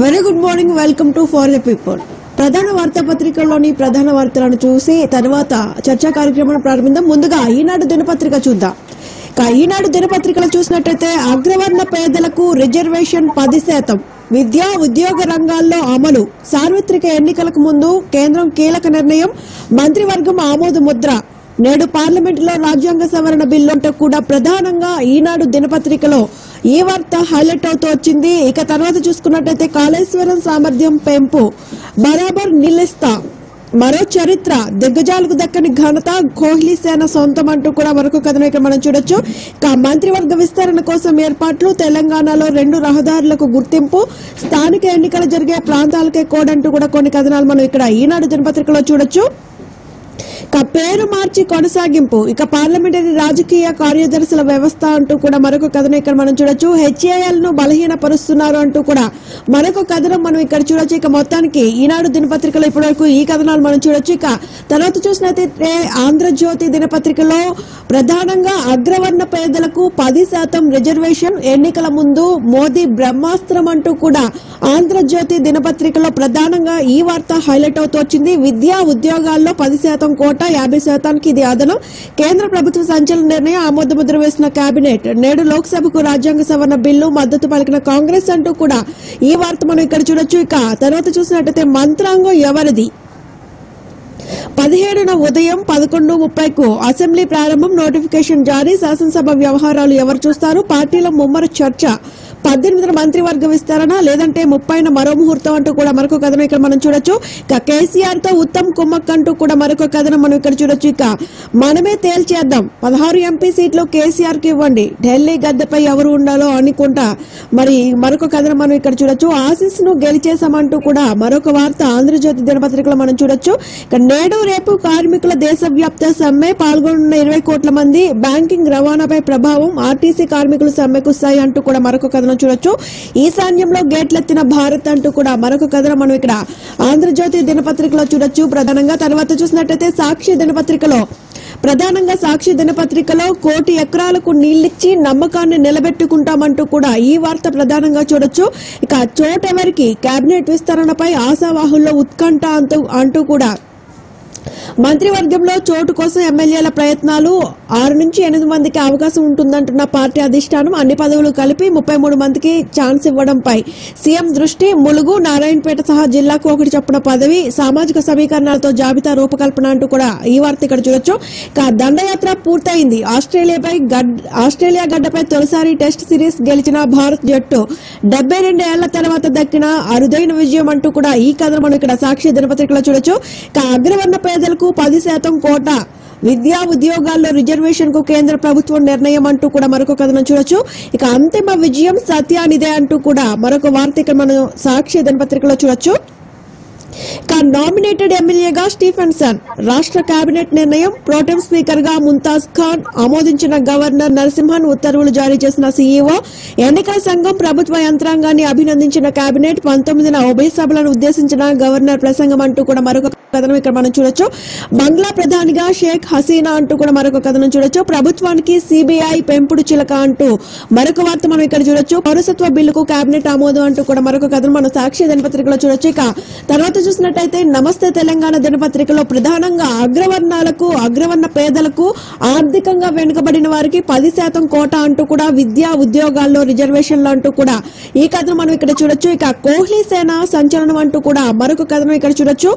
Very good morning, welcome to for the people. ప్రధాన వార్తాపత్రికల్లోని ప్రధాన వార్తలను చూసి తర్వాత చర్చా కార్యక్రమాన్ని ప్రారంభిద్దాం. ముందుగా ఈనాడు దినపత్రిక చూద్దాం. ఈనాడు దినపత్రికలు చూసినట్టయితే అగ్రవర్ణ పేదలకు రిజర్వేషన్ 10%, విద్యా ఉద్యోగ రంగాల్లో అమలు, సార్వత్రిక ఎన్నికలకు ముందు కేంద్రం కీలక నిర్ణయం, మంత్రివర్గం ఆమోద ముద్ర, నేడు పార్లమెంటులో రాజ్యాంగ సవరణ బిల్లు అంటూ కూడా ప్రధానంగా ఈనాడు దినపత్రికలో ఈ వార్త హైలైట్ అవుతూ వచ్చింది. ఇక తర్వాత చూసుకున్నట్టయితే కాళేశ్వరం సామర్థ్యం పెంపు, బరాబర్ నిలిస్తా, మరో చరిత్ర, దిగ్గజాలకు దక్కని ఘనత కోహ్లీ సేన సొంతం అంటూ కూడా మరొక కథనం ఇక్కడ మనం చూడొచ్చు. మంత్రివర్గ విస్తరణ కోసం ఏర్పాట్లు, తెలంగాణలో 2 రహదారులకు గుర్తింపు, స్థానిక ఎన్నికలు జరిగే ప్రాంతాలకే కోడ్ అంటూ కూడా కొన్ని కథనాలు మనం ఇక్కడ ఈనాడు దినపత్రికలో చూడొచ్చు. పేరు మార్చి కొనసాగింపు, ఇక పార్లమెంటరీ రాజకీయ కార్యదర్శుల వ్యవస్థ అంటూ కూడా మరొక కథనం ఇక్కడ మనం చూడొచ్చు. హెచ్ఏఎల్ ను బలహీనపరుస్తున్నారు అంటూ కూడా మరొక కథనం మనం ఇక్కడ చూడొచ్చు. ఇక మొత్తానికి ఈనాడు దినపత్రికలో ఇప్పటి వరకు ఈ కథనాలు మనం చూడొచ్చు. ఇక తర్వాత చూసినట్లయితే ఆంధ్రజ్యోతి దినపత్రికలో ప్రధానంగా అగ్రవర్ణ పేదలకు 10% రిజర్వేషన్, ఎన్నికల ముందు మోదీ బ్రహ్మాస్త్రం అంటూ కూడా ఆంధ్రజ్యోతి దినపత్రికలో ప్రధానంగా ఈ వార్త హైలైట్ అవుతూ వచ్చింది. విద్యా ఉద్యోగాల్లో 10% కోట, 50% ఇది అదనం, కేంద్ర ప్రభుత్వ సంచలన నిర్ణయం, ఆమోద ముద్ర వేసిన కేబినెట్, నేడు లోక్సభకు రాజ్యాంగ సవరణ బిల్లు మద్దతు పలికిన కాంగ్రెస్ అంటూ కూడా ఈ వార్త మనం ఇక్కడ చూడొచ్చు. ఇక తర్వాత చూసినట్టయితే మంత్రాంగం ఎవరిది, 17న ఉదయం 11:30కు అసెంబ్లీ ప్రారంభం, నోటిఫికేషన్ జారీ, శాసనసభ వ్యవహారాలు ఎవరు చూస్తారు, పార్టీలో ముమ్మర చర్చ, 18న మంత్రివర్గ విస్తరణ, లేదంటే 30న మరో ముహూర్తం అంటూ కూడా మరొక కథనం ఇక్కడ మనం చూడొచ్చు. ఇక కేసీఆర్ తో ఉత్తమ్ కుమ్మక్ అంటూ కూడా మరొక కథనం మనం ఇక్కడ చూడొచ్చు. ఇక మనమే తేల్చేద్దాం, 16 ఎంపీ సీట్లు కేసీఆర్ కి ఇవ్వండి, ఢిల్లీ గద్దెపై ఎవరు ఉండాలో అనుకుంటా మరి మరొక కథనం మనం ఇక్కడ చూడొచ్చు. ఆశీస్ ను గెలిచేశామంటూ కూడా మరొక వార్త ఆంధ్రజ్యోతి దినపత్రికలో మనం చూడొచ్చు. ఇక నేడు రేపు కార్మికుల దేశవ్యాప్త సమ్మె, పాల్గొన్న 20 కోట్ల మంది, బ్యాంకింగ్ రవాణాపై ప్రభావం, ఆర్టీసీ కార్మికులు సమ్మెకు సాయి అంటూ కూడా మరొక కథనం చూడొచ్చు. ఈశాన్యంలో గేట్లెత్తిన భారత్ అంటూ కూడా మరొక కథనం మనం ఇక్కడ ఆంధ్రజ్యోతి దినపత్రికలో చూడొచ్చు ప్రధానంగా. తర్వాత చూసినట్టయితే సాక్షి దినపత్రికలో ప్రధానంగా సాక్షి దినపత్రికలో 1 కోటి ఎకరాలకు నీళ్లిచ్చి నమ్మకాన్ని నిలబెట్టుకుంటామంటూ కూడా ఈ వార్త ప్రధానంగా చూడొచ్చు. ఇక చోటెవరికి, కేబినెట్ విస్తరణపై ఆశావాహుల్లో ఉత్కంఠ అంటూ కూడా మంత్రివర్గంలో చోటు కోసం ఎమ్మెల్యేల ప్రయత్నాలు, 6 నుంచి 8 మందికి అవకాశం ఉంటుందంటున్న పార్టీ అధిష్టానం, అన్ని పదవులు కలిపి 33 మందికి ఛాన్స్ ఇవ్వడంపై సీఎం దృష్టి, ములుగు, నారాయణపేట సహా జిల్లాకు 1 చొప్పున పదవి, సామాజిక సమీకరణాలతో జాబితా రూపకల్పన అంటూ కూడా ఈ వార్త ఇక్కడ చూడొచ్చు. దండయాత్ర పూర్తయింది, ఆస్ట్రేలియా గడ్డపై తొలిసారి టెస్ట్ సిరీస్ గెలిచిన భారత్ జట్టు, 72 ఏళ్ల తర్వాత దక్కిన అరుదైన విజయం అంటూ కూడా ఈ కథను మనం ఇక్కడ సాక్షి దినపత్రికలో చూడొచ్చు. అగ్రవర్ణ పేదలకు 10% కోట, విద్యా ఉద్యోగాల్లో రిజర్వేషన్ కు కేంద్ర ప్రభుత్వం నిర్ణయం అంటూ కూడా మరొక కథనం చూడొచ్చు. ఇక అంతిమ విజయం సత్యానిదే అంటూ కూడా మరొక వార్త ఇక్కడ మనం సాక్షి దినపత్రికలో చూడొచ్చు. నామినేటెడ్ ఎమ్మెల్యేగా స్టీఫెన్సన్, రాష్ట్ర కేబినెట్ నిర్ణయం, ప్రోటెం స్పీకర్ గా ముంతాజ్ ఖాన్, ఆమోదించిన గవర్నర్ నరసింహన్, ఉత్తర్వులు జారీ చేసిన సీఈఓ, ఎన్నికల సంఘం ప్రభుత్వ యంత్రాంగాన్ని అభినందించిన కేబినెట్, 19న ఉభయ సభలను ఉద్దేశించిన గవర్నర్ ప్రసంగం అంటూ కూడా మరొక కథనం ఇక్కడ మనం చూడొచ్చు. బంగ్లా ప్రధానిగా షేక్ హసీనా అంటూ కూడా మరొక కథనం చూడొచ్చు. ప్రభుత్వానికి సిబిఐ పెంపుడు చిలక అంటూ మరొక వార్త మనం ఇక్కడ చూడొచ్చు. పౌరసత్వ బిల్లుకు కేబినెట్ ఆమోదం అంటూ కూడా మరొక కథనం మనం సాక్షి దినపత్రికలో చూడొచ్చు. ఇక తర్వాత చూసినట్టయితే నమస్తే తెలంగాణ దినపత్రికలో ప్రధానంగా అగ్రవర్ణ పేదలకు, ఆర్థికంగా వెనుకబడిన వారికి 10% కోట అంటూ కూడా, విద్యా ఉద్యోగాల్లో రిజర్వేషన్లు అంటూ కూడా ఈ కథనం మనం ఇక్కడ చూడొచ్చు. ఇక కోహ్లీ సేన సంచలనం అంటూ కూడా మరొక కథనం ఇక్కడ చూడొచ్చు.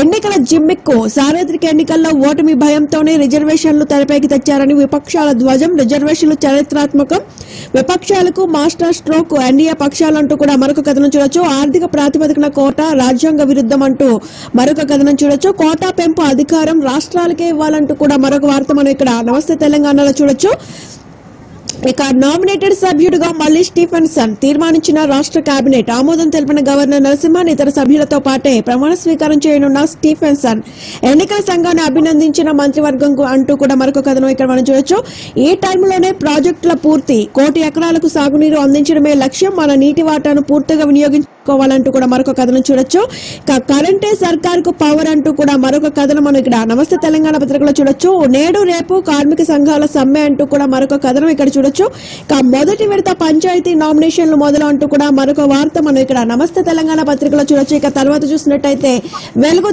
ఎన్నికల జిమ్మిక్కు, సార్వత్రిక ఎన్నికల్లో ఓటమి భయంతోనే రిజర్వేషన్లు తెరపైకి తెచ్చారని విపక్షాల ధ్వజం, రిజర్వేషన్లు చరిత్రాత్మకం, విపక్షాలకు మాస్టర్ స్ట్రోక్, ఎన్డీఏ పక్షాలంటూ కూడా మరొక కథనం చూడొచ్చు. ఆర్థిక ప్రాతిపదికన కోట, రాజ్యాంగ విరుద్ధం అంటూ మరొక కథనం చూడొచ్చు. కోటా పెంపు అధికారం రాష్ట్రాలకే ఇవ్వాలంటూ కూడా మరొక వార్త మనం ఇక్కడ నమస్తే తెలంగాణలో చూడొచ్చు. ఇక నామినేటెడ్ సభ్యుడిగా మళ్లీ స్టీఫెన్సన్, తీర్మానించిన రాష్ట్ర కేబినెట్, ఆమోదం తెలిపిన గవర్నర్ నరసింహన్, ఇతర సభ్యులతో పాటే ప్రమాణ స్వీకారం చేయనున్న స్టీఫెన్సన్, ఎన్నికల సంఘాన్ని అభినందించిన మంత్రివర్గం అంటూ కూడా మరొక కథనం ఇక్కడ మనం చూడొచ్చు. ఈ టైంలోనే ప్రాజెక్టుల పూర్తి, 1 కోటి ఎకరాలకు సాగునీరు అందించడమే లక్ష్యం, మన నీటి వాటాను పూర్తిగా వినియోగించి కోవాలంటూ కూడా మరొక కథనం చూడొచ్చు. ఇక కరెంటే సర్కార్ కు పవర్ అంటూ కూడా మరొక కథనం మనం ఇక్కడ నమస్తే తెలంగాణ పత్రికలో చూడొచ్చు. నేడు రేపు కార్మిక సంఘాల సమ్మె అంటూ కూడా మరొక కథనం ఇక్కడ చూడొచ్చు. ఇక మొదటి విడత పంచాయతీ నామినేషన్లు మొదలు అంటూ కూడా మరొక వార్త మనం ఇక్కడ నమస్తే తెలంగాణ పత్రికలో చూడొచ్చు. ఇక తర్వాత చూసినట్టయితే వెలుగు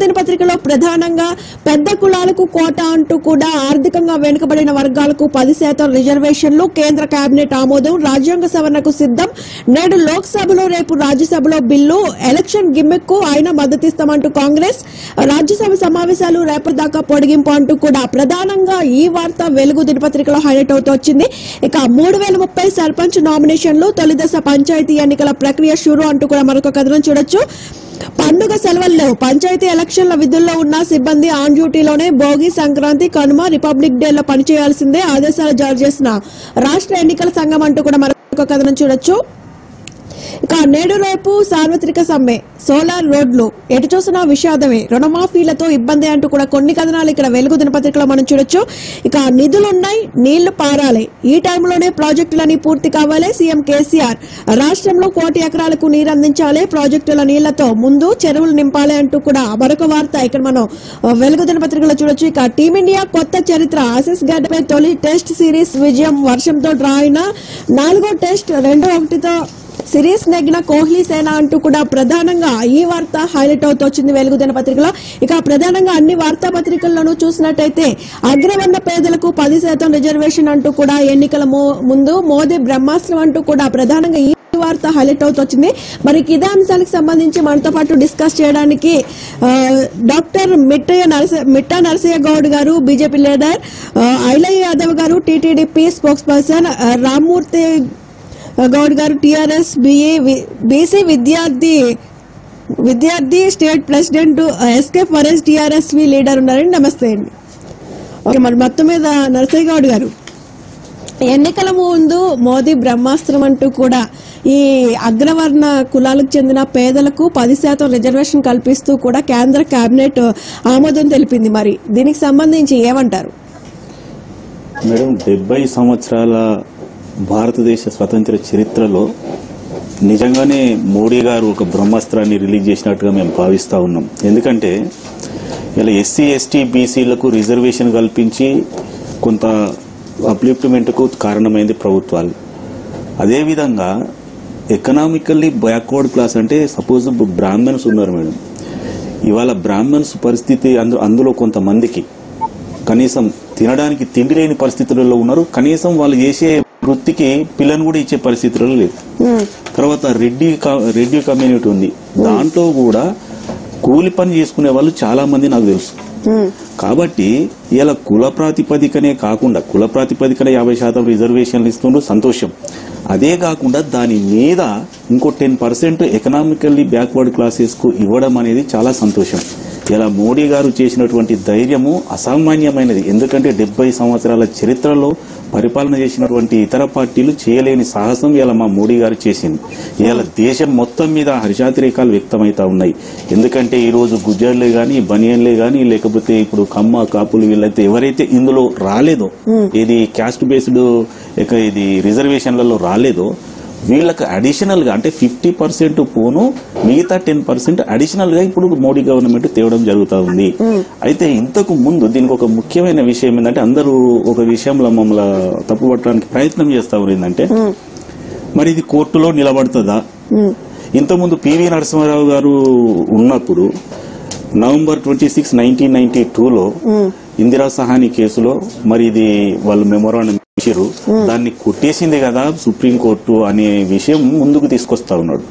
దినపత్రికలో ప్రధానంగా పెద్ద కులాలకు కోట అంటూ కూడా ఆర్థికంగా వెనుకబడిన వర్గాలకు 10% రిజర్వేషన్లు, కేంద్ర కేబినెట్ ఆమోదం, రాజ్యాంగ సవరణకు సిద్ధం, నేడు లోక్సభలో రేపు రాజ్యసభలో బిల్లు, ఎలక్షన్ గిమ్మిక్ కు ఆయన మద్దతిస్తామంటూ కాంగ్రెస్, రాజ్యసభ సమావేశాలు రేపటి దాకా పొడిగింపు అంటూ కూడా ప్రధానంగా ఈ వార్త వెలుగు దినపత్రికలో హైలైట్ అవుతూ వచ్చింది. ఇక 3030 సర్పంచ్ నామినేషన్లు, తొలిదశ పంచాయతీ ఎన్నికల ప్రక్రియ షురు అంటూ కూడా మరొక కథనం చూడొచ్చు. పండుగ సెలవుల్లో పంచాయతీ ఎలక్షన్ల విధుల్లో ఉన్న సిబ్బంది ఆన్ డ్యూటీలోనే భోగి, సంక్రాంతి, కనుమ, రిపబ్లిక్ డే లో పనిచేయాల్సిందే ఆదేశాలు జారీ చేసిన రాష్ట్ర ఎన్నికల సంఘం అంటూ కూడా మరొక కథనం చూడొచ్చు. ఇక నేడు రేపు సార్వత్రిక సమ్మె, సోలార్ రోడ్లు, ఎటు చూసినా విషాదమే, రుణమాఫీలతో ఇబ్బంది అంటూ కూడా కొన్ని కథనాలు ఇక్కడ వెలుగు దినపత్రికలో మనం చూడొచ్చు. ఇక నిధులున్నాయి, నీళ్లు పారాలి, ఈ టైంలోనే ప్రాజెక్టులన్నీ పూర్తి కావాలి, సీఎం కేసీఆర్ రాష్ట్రంలో 1 కోటి ఎకరాలకు నీరు అందించాలి, ప్రాజెక్టుల నీళ్లతో ముందు చెరువులు నింపాలి అంటూ కూడా మరొక వార్త ఇక్కడ మనం వెలుగు దినపత్రికలో చూడొచ్చు. ఇక టీమిండియా కొత్త చరిత్ర, ఆసీస్ గడ్డపై తొలి టెస్ట్ సిరీస్ విజయం, వర్షంతో డ్రా అయిన 4వ టెస్ట్ 2-1తో సిరీస్ నెగ్గిన కోహ్లీ సేన అంటూ కూడా ప్రధానంగా ఈ వార్త హైలైట్ అవుతూ వచ్చింది వెలుగు దినపత్రికలో. ఇక ప్రధానంగా అన్ని వార్తాపత్రికల్లోనూ చూసినట్టయితే అగ్రవర్ణ పేదలకు 10% రిజర్వేషన్ అంటూ కూడా ఎన్నికల ముందు మోదీ బ్రహ్మాస్త్రం అంటూ కూడా ప్రధానంగా ఈ వార్త హైలైట్ అవుతూ వచ్చింది. మరి ఇదే అంశానికి సంబంధించి మనతో పాటు డిస్కస్ చేయడానికి డాక్టర్ మిట్టా నరసయ్య గౌడ్ గారు, బీజేపీ లీడర్, ఐలయ్య యాదవ్ గారు, TTDP spokesperson, Rammurthy Goud గారు, టీఆర్ఎస్ బీసీ విద్యార్థి state president, SK Faraz TRSV leader ఉన్నారండి. నమస్తే అండి. ఓకే, మరి మొత్తం మీద నరసయ్య గౌడ్ గారు, ఎన్నికల ముందు మోదీ బ్రహ్మాస్త్రం అంటూ కూడా ఈ అగ్రవర్ణ కులాలకు చెందిన పేదలకు 10% రిజర్వేషన్ కల్పిస్తూ కూడా కేంద్ర కేబినెట్ ఆమోదం తెలిపింది. మరి దీనికి సంబంధించి ఏమంటారు మేడం? 70 సంవత్సరాల భారతదేశ స్వతంత్ర చరిత్రలో నిజంగానే మోడీ గారు ఒక బ్రహ్మాస్త్రాన్ని రిలీజ్ చేసినట్టుగా మేము భావిస్తూ ఉన్నాం. ఎందుకంటే ఇలా ఎస్సీ, ఎస్టీ, బీసీలకు రిజర్వేషన్ కల్పించి కొంత అప్లిఫ్ట్మెంట్కు కారణమైంది ప్రభుత్వాలు. అదేవిధంగా ఎకనామికల్లీ బ్యాక్వర్డ్ క్లాస్ అంటే సపోజ్ బ్రాహ్మణ్స్ ఉన్నారు మేడం. ఇవాళ బ్రాహ్మణ్స్ పరిస్థితి అందులో కొంతమందికి కనీసం తినడానికి తిండి లేని పరిస్థితులలో ఉన్నారు. కనీసం వాళ్ళు చేసే వృత్తికి పిల్లను కూడా ఇచ్చే పరిస్థితులలో లేదు. తర్వాత రెడ్డి కమ్యూనిటీ ఉంది, దాంట్లో కూడా కూలి పని చేసుకునే వాళ్ళు చాలా మంది నాకు తెలుసు. కాబట్టి ఇలా కుల ప్రాతిపదికనే కాకుండా, కుల ప్రాతిపదికన 50% రిజర్వేషన్లు ఇస్తుండ్రు, సంతోషం. అదే కాకుండా దాని మీద ఇంకో 10% ఎకనామికల్లీ బ్యాక్వర్డ్ క్లాసెస్ కు ఇవ్వడం అనేది చాలా సంతోషం. ఇలా మోడీ గారు చేసినటువంటి ధైర్యము అసామాన్యమైనది. ఎందుకంటే 70 సంవత్సరాల చరిత్రలో పరిపాలన చేసినటువంటి ఇతర పార్టీలు చేయలేని సాహసం ఇలా మా మోడీ గారు చేసింది. ఇలా దేశం మొత్తం మీద హర్షాతిరేకాలు వ్యక్తమవుతా ఉన్నాయి. ఎందుకంటే ఈ రోజు గుజ్జర్లే గాని, బనియన్లే గాని, లేకపోతే ఇప్పుడు కమ్మ, కాపులు, వీళ్ళైతే ఎవరైతే ఇందులో రాలేదో, ఇది క్యాస్ట్ బేస్డ్ ఇది రిజర్వేషన్లలో రాలేదో, వీళ్ళకి అడిషనల్ గా అంటే 50% పోను మిగతా 10% అడిషనల్ గా ఇప్పుడు మోడీ గవర్నమెంట్ తేవడం జరుగుతూ ఉంది. అయితే ఇంతకు ముందు దీనికి ఒక ముఖ్యమైన విషయం ఏంటంటే, అందరూ ఒక విషయంలో మమ్మల్ని తప్పుపట్టడానికి ప్రయత్నం చేస్తా ఏంటంటే, మరి ఇది కోర్టులో నిలబడుతుందా? ఇంతకుముందు పివి నరసింహారావు గారు ఉన్నప్పుడు నవంబర్ 26, 1992లో ఇందిరా సహాని కేసులో మరి ఇది వాళ్ళు మెమోరాండం ఇచ్చారు, దాన్ని కొట్టేసింది కదా సుప్రీంకోర్టు అనే విషయం ముందుకు తీసుకొస్తా ఉన్నాడు.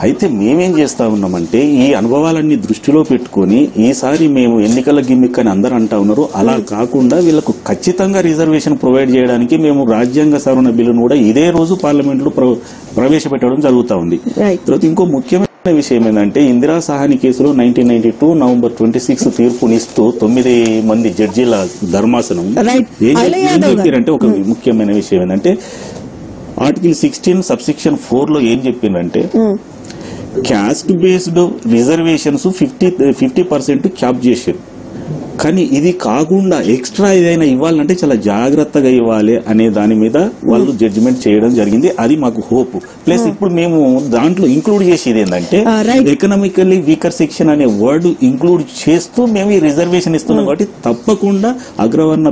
అయితే మేమేం చేస్తా ఉన్నామంటే, ఈ అనుభవాలన్నీ దృష్టిలో పెట్టుకుని ఈసారి మేము ఎన్నికల గిమ్మిక్ అని అందరూ అంటా ఉన్నారు, అలా కాకుండా వీళ్లకు ఖచ్చితంగా రిజర్వేషన్ ప్రొవైడ్ చేయడానికి మేము రాజ్యాంగ సవరణ బిల్లును కూడా ఇదే రోజు పార్లమెంట్ లో ప్రవేశపెట్టడం జరుగుతా ఉంది. తర్వాత ఇంకో ముఖ్యమైన విషయం ఏంటంటే, ఇందిరా సహాని కేసులో 1992 నవంబర్ 26 తీర్పునిస్తూ 9 మంది జడ్జీల ధర్మాసనం ఏం చెప్పారంటే, ఒక ముఖ్యమైన విషయం ఏంటంటే, ఆర్టికల్ 16 సబ్సెక్షన్ 4 లో ఏం చెప్పిందంటే, క్యాస్ట్ బేస్డ్ రిజర్వేషన్స్ 50% క్యాప్ చేశారు. కానీ ఇది కాకుండా ఎక్స్ట్రా ఏదైనా ఇవ్వాలంటే చాలా జాగ్రత్తగా ఇవ్వాలి అనే దాని మీద వాళ్ళు జడ్జిమెంట్ చేయడం జరిగింది. అది మాకు హోప్. ప్లస్ ఇప్పుడు మేము దాంట్లో ఇంక్లూడ్ చేసేది ఏంటంటే ఎకనామికల్లీ వీకర్ సెక్షన్ అనే వర్డ్ ఇంక్లూడ్ చేస్తూ మేము ఈ రిజర్వేషన్ ఇస్తున్నాం. కాబట్టి తప్పకుండా అగ్రవర్ణ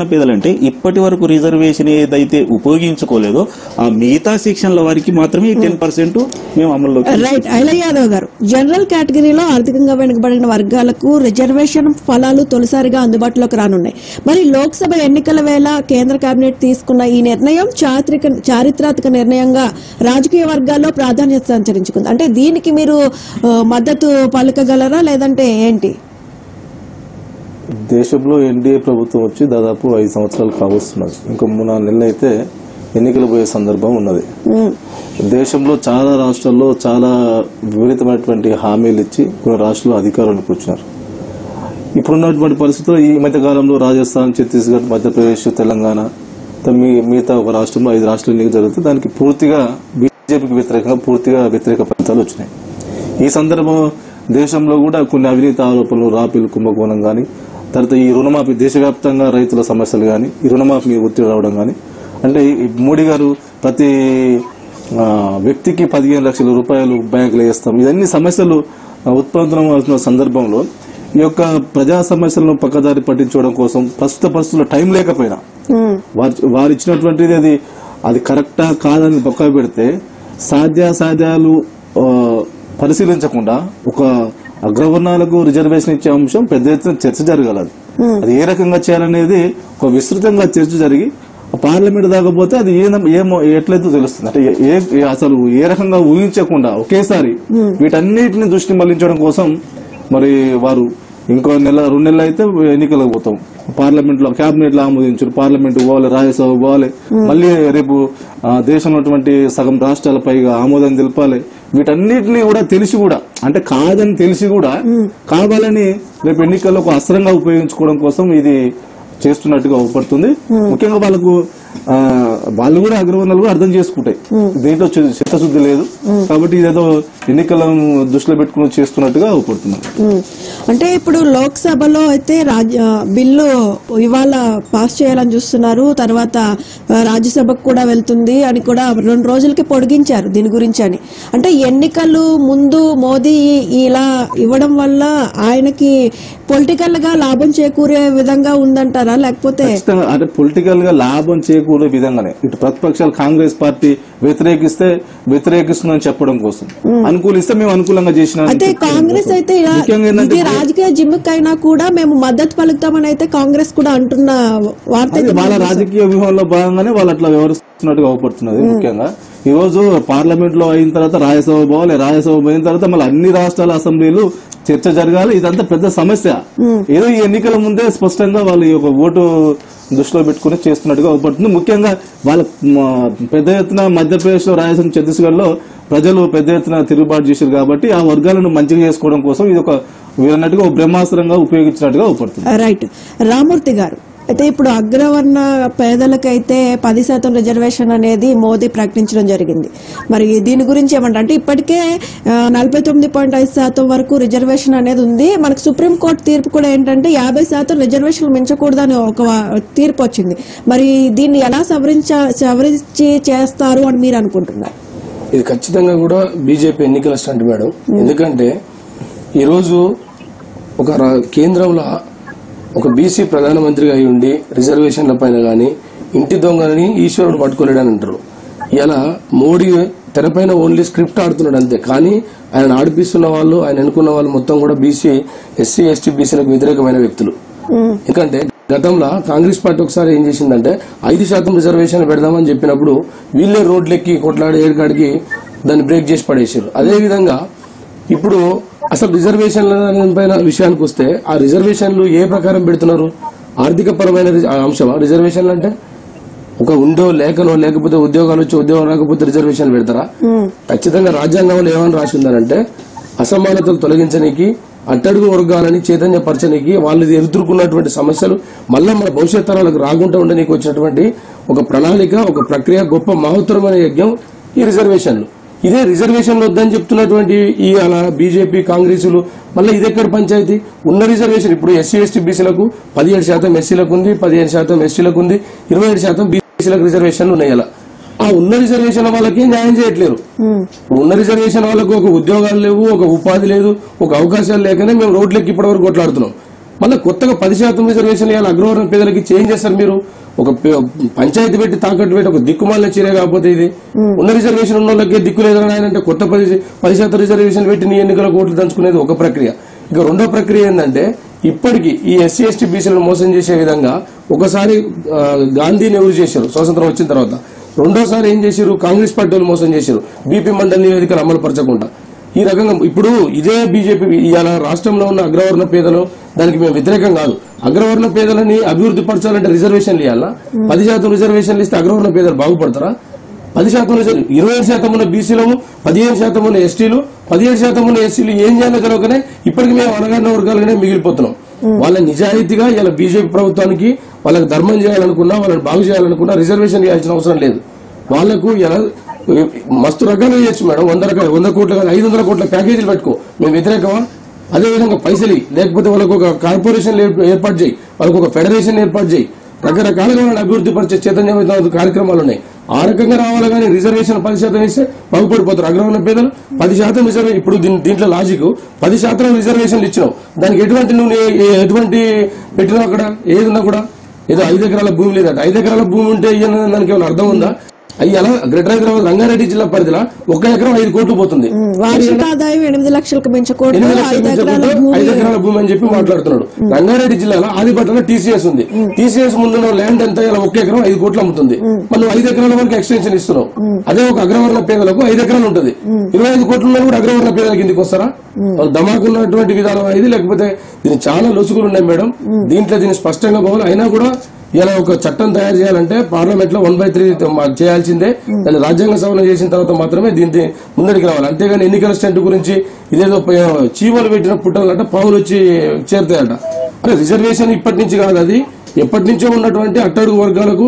పేదలు అంటే ఇప్పటి వరకు రిజర్వేషన్ ఏదైతే ఉపయోగించుకోలేదో ఆ మిగతా సెక్షన్ల వారికి మాత్రమే 10% మేము అమల్లో. రైట్. ఐలయ్య యాదవ్ గారు, జనరల్ కేటగిరీలో ఆర్థికంగా వెనుకబడిన వర్గాలకు రిజర్వేషన్ ఫలాలు తొలిసారిగా అందుబాటులోకి రానున్నాయి. మరి లోక్సభ ఎన్నికల వేళ కేంద్ర కేబినెట్ తీసుకున్న ఈ నిర్ణయం చారిత్రాత్మక నిర్ణయంగా రాజకీయ వర్గాల్లో ప్రాధాన్యత సంతరించుకుంది. అంటే దీనికి మీరు మద్దతు పలకగలరా లేదంటే ఏంటి? దేశంలో ఎన్డీఏ ప్రభుత్వం వచ్చి దాదాపు 5 సంవత్సరాలు కావస్తున్నది. ఇంకా 3-4 నెలలు అయితే ఎన్నికలు పోయే సందర్భం ఉన్నది. దేశంలో చాలా రాష్ట్రాల్లో చాలా విపరీతమైనటువంటి హామీలు ఇచ్చి కొన్ని రాష్ట్రాల్లో అధికారంలోకి వచ్చినారు. ఇప్పుడున్నటువంటి పరిస్థితుల్లో ఈ మధ్య కాలంలో రాజస్థాన్, ఛత్తీస్గఢ్, మధ్యప్రదేశ్, తెలంగాణ మిగతా ఒక రాష్ట్రంలో 5 రాష్ట్రాలు ఎన్నిక జరుగుతుంది. దానికి పూర్తిగా బీజేపీకి వ్యతిరేకంగా పూర్తిగా వ్యతిరేక ఫలితాలు వచ్చినాయి. ఈ సందర్భం దేశంలో కూడా కొన్ని అవినీతి ఆరోపణలు, రాపిల్ కుంభకోణం కానీ, తర్వాత ఈ రుణమాఫీ దేశవ్యాప్తంగా రైతుల సమస్యలు కానీ, ఈ రుణమాఫీ మీద ఒత్తిడి రావడం కానీ, అంటే మోడీ గారు ప్రతి వ్యక్తికి 15 లక్షల రూపాయలు బ్యాంకులో వేస్తాం, ఇవన్నీ సమస్యలు ఉత్పన్నమవుతున్న సందర్భంలో ఈ యొక్క ప్రజా సమస్యలను పక్కదారి పట్టించడం కోసం ప్రస్తుత పరిస్థితుల్లో టైం లేకపోయినా వారు ఇచ్చినటువంటిది అది కరెక్టా కాదని పక్క పెడితే సాధ్యాలు పరిశీలించకుండా ఒక అగ్రవర్ణాలకు రిజర్వేషన్ ఇచ్చే అంశం పెద్ద ఎత్తున చర్చ జరగాలి. అది ఏ రకంగా చేయాలనేది ఒక విస్తృతంగా చర్చ జరిగి పార్లమెంట్ దాకపోతే అది ఏమో ఎట్లయితే తెలుస్తుంది. అంటే అసలు ఏ రకంగా ఊహించకుండా ఒకేసారి వీటన్నిటిని దృష్టి మళ్లించడం కోసం మరి వారు ఇంకో 1-2 నెలలు అయితే ఎన్నికలకు పోతాం. పార్లమెంట్ లో కేబినెట్ లో ఆమోదించారు, పార్లమెంట్ పోవాలి, రాజ్యసభ పోవాలి, మళ్ళీ రేపు దేశంలో సగం రాష్ట్రాల పైగా ఆమోదం తెలపాలి. వీటన్నిటిని కూడా తెలిసి కూడా, అంటే కాదని తెలిసి కూడా కావాలని రేపు ఎన్నికల్లో ఒక అస్త్రంగా ఉపయోగించుకోవడం కోసం ఇది చేస్తున్నట్టుగా అవపడుతుంది. ముఖ్యంగా వాళ్ళు కూడా అగ్రవర్ణాలు కూడా అర్థం చేసుకుంటాయి, దీంట్లో చిత్తశుద్ధి లేదు కాబట్టి ఇదేదో ఎన్నికలను దృష్టిలో పెట్టుకుని చేస్తున్నట్టుగా అవపడుతుంది. అంటే ఇప్పుడు లోక్సభలో అయితే బిల్లు ఇవాళ పాస్ చేయాలని చూస్తున్నారు, తర్వాత రాజ్యసభకు కూడా వెళ్తుంది అని కూడా 2 రోజులకి పొడిగించారు దీని గురించి అని. అంటే ఎన్నికలు ముందు మోదీ ఇలా ఇవ్వడం వల్ల ఆయనకి పొలిటికల్ గా లాభం చేకూరే విధంగా ఉందంటారా, లేకపోతే? అంటే పొలిటికల్ గా లాభం చేకూరే విధంగానే ఇటు ప్రతిపక్షాలు కాంగ్రెస్ పార్టీ వ్యతిరేకిస్తుందని చెప్పడం కోసం, అనుకూలిస్తే మేము అనుకూలంగా చేసిన. అయితే కాంగ్రెస్ అయితే ఇది రాజకీయ జిమ్మిక్ అయినా కూడా మేము మద్దతు పలుకుతామని అయితే కాంగ్రెస్ కూడా అంటున్న వార్త. వాళ్ళ రాజకీయ వ్యూహంలో భాగంగానే వాళ్ళు అట్లా వ్యవహరిస్తున్నట్టుగా అవపడుతున్నది. ముఖ్యంగా ఈ రోజు పార్లమెంట్ లో అయిన తర్వాత రాజ్యసభ పోవాలి, రాజ్యసభ పోయిన తర్వాత మళ్ళీ అన్ని రాష్ట్రాల అసెంబ్లీలు చర్చ జరగాలి. ఇదంతా పెద్ద సమస్య. ఏదో ఈ ఎన్నికల ముందే స్పష్టంగా వాళ్ళు ఈ యొక్క ఓటు దృష్టిలో పెట్టుకుని చేస్తున్నట్టుగా అవపడుతుంది. ముఖ్యంగా వాళ్ళ పెద్ద ఎత్తున మధ్యప్రదేశ్ లో, రాజస్థాన్, ఛత్తీస్గఢ్ లో ప్రజలు పెద్ద ఎత్తున తిరుగుబాటు చేశారు కాబట్టి ఆ వర్గాలను మంచిగా చేసుకోవడం కోసం ఇది ఒక వీరన్నట్టుగా ఒక బ్రహ్మాస్త్రంగా ఉపయోగించినట్టుగా అవపడుతుంది. రైట్. రామూర్తి గారు, అయితే ఇప్పుడు అగ్రవర్ణ పేదలకైతే 10% రిజర్వేషన్ అనేది మోదీ ప్రకటించడం జరిగింది. మరి దీని గురించి ఏమంటారు? అంటే ఇప్పటికే 49.5% వరకు రిజర్వేషన్ అనేది ఉంది. మనకు సుప్రీంకోర్టు తీర్పు కూడా ఏంటంటే 50% రిజర్వేషన్ మించకూడదని ఒక తీర్పు వచ్చింది. మరి దీన్ని ఎలా సవరించి చేస్తారు అని మీరు అనుకుంటున్నారు? ఇది ఖచ్చితంగా కూడా బీజేపీ ఎన్నికల స్టంట్ మేడం. ఎందుకంటే ఈరోజు ఒక కేంద్రంలో ఒక బీసీ ప్రధానమంత్రిగా అయి ఉండి రిజర్వేషన్ల పైన గానీ ఇంటి దొంగని ఈశ్వరుడు పట్టుకోలేడని అంటారు. ఇలా మోడీ తెరపైన ఓన్లీ స్క్రిప్ట్ ఆడుతున్నాడు అంతే, కానీ ఆయన ఆడిపిస్తున్న వాళ్ళు, ఆయన అనుకున్న వాళ్ళు మొత్తం కూడా బీసీ, ఎస్సీ, ఎస్టీ, బీసీలకు వ్యతిరేకమైన వ్యక్తులు. ఎందుకంటే గతంలో కాంగ్రెస్ పార్టీ ఒకసారి ఏం చేసిందంటే 5% రిజర్వేషన్ పెడదామని చెప్పినప్పుడు వీళ్ళే రోడ్లెక్కి కొట్లాడి ఏడుకాడికి దాన్ని బ్రేక్ చేసి పడేసారు. అదేవిధంగా ఇప్పుడు అసలు రిజర్వేషన్ల పైన విషయానికి వస్తే ఆ రిజర్వేషన్లు ఏ ప్రకారం పెడుతున్నారు? ఆర్థిక పరమైన అంశమా రిజర్వేషన్లు? అంటే ఒక ఉండో లేకనో లేకపోతే ఉద్యోగాలు వచ్చి ఉద్యోగం రాకపోతే రిజర్వేషన్లు పెడతారా? ఖచ్చితంగా రాజ్యాంగంలో ఏమని రాసి ఉందనంటే అసమానతలు తొలగించడానికి, అట్టడుగు వర్గాలని చైతన్యపరచడానికి, వాళ్ళు ఎదుర్కొన్నటువంటి సమస్యలు మళ్ళా మన భవిష్యత్ తరాలకు రాకుండా ఉండడానికి వచ్చినటువంటి ఒక ప్రణాళిక, ఒక ప్రక్రియ, గొప్ప మహోత్తరమైన యజ్ఞం ఈ రిజర్వేషన్లు. ఇదే రిజర్వేషన్లు వద్దని చెప్తున్నటువంటి ఈ అలా బీజేపీ కాంగ్రెసులు మళ్ళీ ఇదెక్కడ పంచాయతీ? ఉన్న రిజర్వేషన్ ఇప్పుడు ఎస్సీ ఎస్టీ బీసీలకు 17% ఎస్సీలకు ఉంది, 15% ఎస్టీలకు ఉంది, 27% బీసీలకు రిజర్వేషన్లు ఉన్నాయి. అలా ఆ ఉన్న రిజర్వేషన్ వాళ్ళకి న్యాయం చేయట్లేరు. ఉన్న రిజర్వేషన్ వాళ్ళకు ఒక ఉద్యోగాలు లేవు, ఒక ఉపాధి లేదు, ఒక అవకాశాలు లేకనే మేము రోడ్లెక్కి ఇప్పటి వరకు కొట్లాడుతున్నాం. మళ్ళీ కొత్తగా 10% రిజర్వేషన్ ఇవ్వాలి అగ్రవర్ణ పేదలకి చేంజ్ చేస్తారు. మీరు ఒక పంచాయతీ పెట్టి తాకట్టు పెట్టి ఒక దిక్కుమాలిన చర్య కాకపోతే ఇది ఉన్న రిజర్వేషన్ ఉన్న వాళ్ళకి దిక్కు లేదని ఆయన అంటే కొత్త 10% రిజర్వేషన్ పెట్టి నీ ఎన్నికల ఓట్లు దంచుకునేది ఒక ప్రక్రియ. ఇక రెండో ప్రక్రియ ఏంటంటే ఇప్పటికీ ఈ ఎస్సీ ఎస్టీ బీసీలను మోసం చేసే విధంగా ఒకసారి గాంధీని ఎవరు చేశారు స్వాతంత్రం వచ్చిన తర్వాత, రెండోసారి ఏం చేశారు కాంగ్రెస్ పార్టీ వాళ్ళు మోసం చేశారు బీపీ మండలి నివేదికలు అమలు పరచకుండా. ఈ రకంగా ఇప్పుడు ఇదే బీజేపీ ఇవాళ రాష్ట్రంలో ఉన్న అగ్రవర్ణ పేదలు దానికి మేము వ్యతిరేకం కాదు. అగ్రవర్ణ పేదలని అభివృద్ధి పరచాలంటే రిజర్వేషన్లు ఇవ్వాలా? 10% రిజర్వేషన్లు ఇస్తే అగ్రవర్ణ పేదలు బాగుపడతారా? 10% 27% ఉన్న బీసీలము, 15% ఉన్న ఎస్టీలు, 17% ఉన్న ఎస్సీలు ఏం చేయాలో తెలియకనే ఇప్పటికి మేము అణగారిన వర్గాలుగానే మిగిలిపోతున్నాం. వాళ్ళ నిజాయితీగా ఇలా బీజేపీ ప్రభుత్వానికి వాళ్ళకి ధర్మం చేయాలనుకున్నా, వాళ్ళని బాగు చేయాలనుకున్నా రిజర్వేషన్ ఇవ్వాల్సిన అవసరం లేదు. వాళ్లకు ఇలా మస్తు రకాలు చేయొచ్చు మేడం. 100 కోట్ల 500 కోట్ల ప్యాకేజీలు పెట్టుకో, మేము వ్యతిరేకమా? అదేవిధంగా పైసలు లేకపోతే వాళ్ళకు ఒక కార్పొరేషన్ ఏర్పాటు చేయి, వాళ్ళకు ఒక ఫెడరేషన్ ఏర్పాటు చేయి, రకరకాలుగా వాళ్ళని అభివృద్ధి పరిచే చైతన్యమైన కార్యక్రమాలు ఉన్నాయి. ఆ రకంగా రావాలి కానీ రిజర్వేషన్ 10% ఇస్తే బాగుపడిపోతారు అగ్రవర్ణ పేదలు. 10% రిజర్వేషన్ ఇప్పుడు దీంట్లో లాజిక్ 10% రిజర్వేషన్లు ఇచ్చినావు, దానికి ఎటువంటి పెట్టినావు? అక్కడ ఏది ఉన్నా కూడా ఏదో 5 ఎకరాల భూమి లేదట. 5 ఎకరాల భూమి ఉంటే దానికి ఏమైనా అర్థం ఉందా? అలా గ్రేటర్ హైదరాబాద్ రంగారెడ్డి జిల్లా పరిధిలో 1 ఎకరం 5 కోట్లు పోతుంది. వార్షిక ఆదాయం 8 లక్షలకు మించకూడదు, 5 ఎకరాల భూమి అని చెప్పి మాట్లాడుతున్నాడు. రంగారెడ్డి జిల్లాలో ఆదిపట్నంలో టీసీఎస్ ఉంది. టీసీఎస్ ముందున్న ల్యాండ్ ఎంత 1 ఎకరం 5 కోట్లు అమ్ముతుంది. మనం 5 ఎకరాల వరకు ఎక్స్టెన్షన్ ఇస్తున్నాం. అదే ఒక అగ్రవర్ణ పేదలకు 5 ఎకరాలు ఉంటుంది. 25 కోట్ల కూడా అగ్రవర్ణ పేదల కిందికి వస్తారా? ధమాకున్నటువంటి విధానం ఇది. లేకపోతే దీని చాలా లొసుగులు ఉన్నాయి మేడం. దీంట్లో దీన్ని స్పష్టంగా పోవాలి. అయినా కూడా ఇలా ఒక చట్టం తయారు చేయాలంటే పార్లమెంట్ లో 1/3 చేయాల్సిందే. దాన్ని రాజ్యాంగ సవరణ చేసిన తర్వాత మాత్రమే దీన్ని ముందడికి రావాలి. అంతేగాని ఎన్నికల స్టంట్ గురించి ఇదేదో చీమలు పెట్టిన పుట్టాలంట పావులు వచ్చి చేరుతాయట. అంటే రిజర్వేషన్ ఇప్పటి నుంచి కాదు, అది ఎప్పటి నుంచో ఉన్నటువంటి అట్టడుగు వర్గాలకు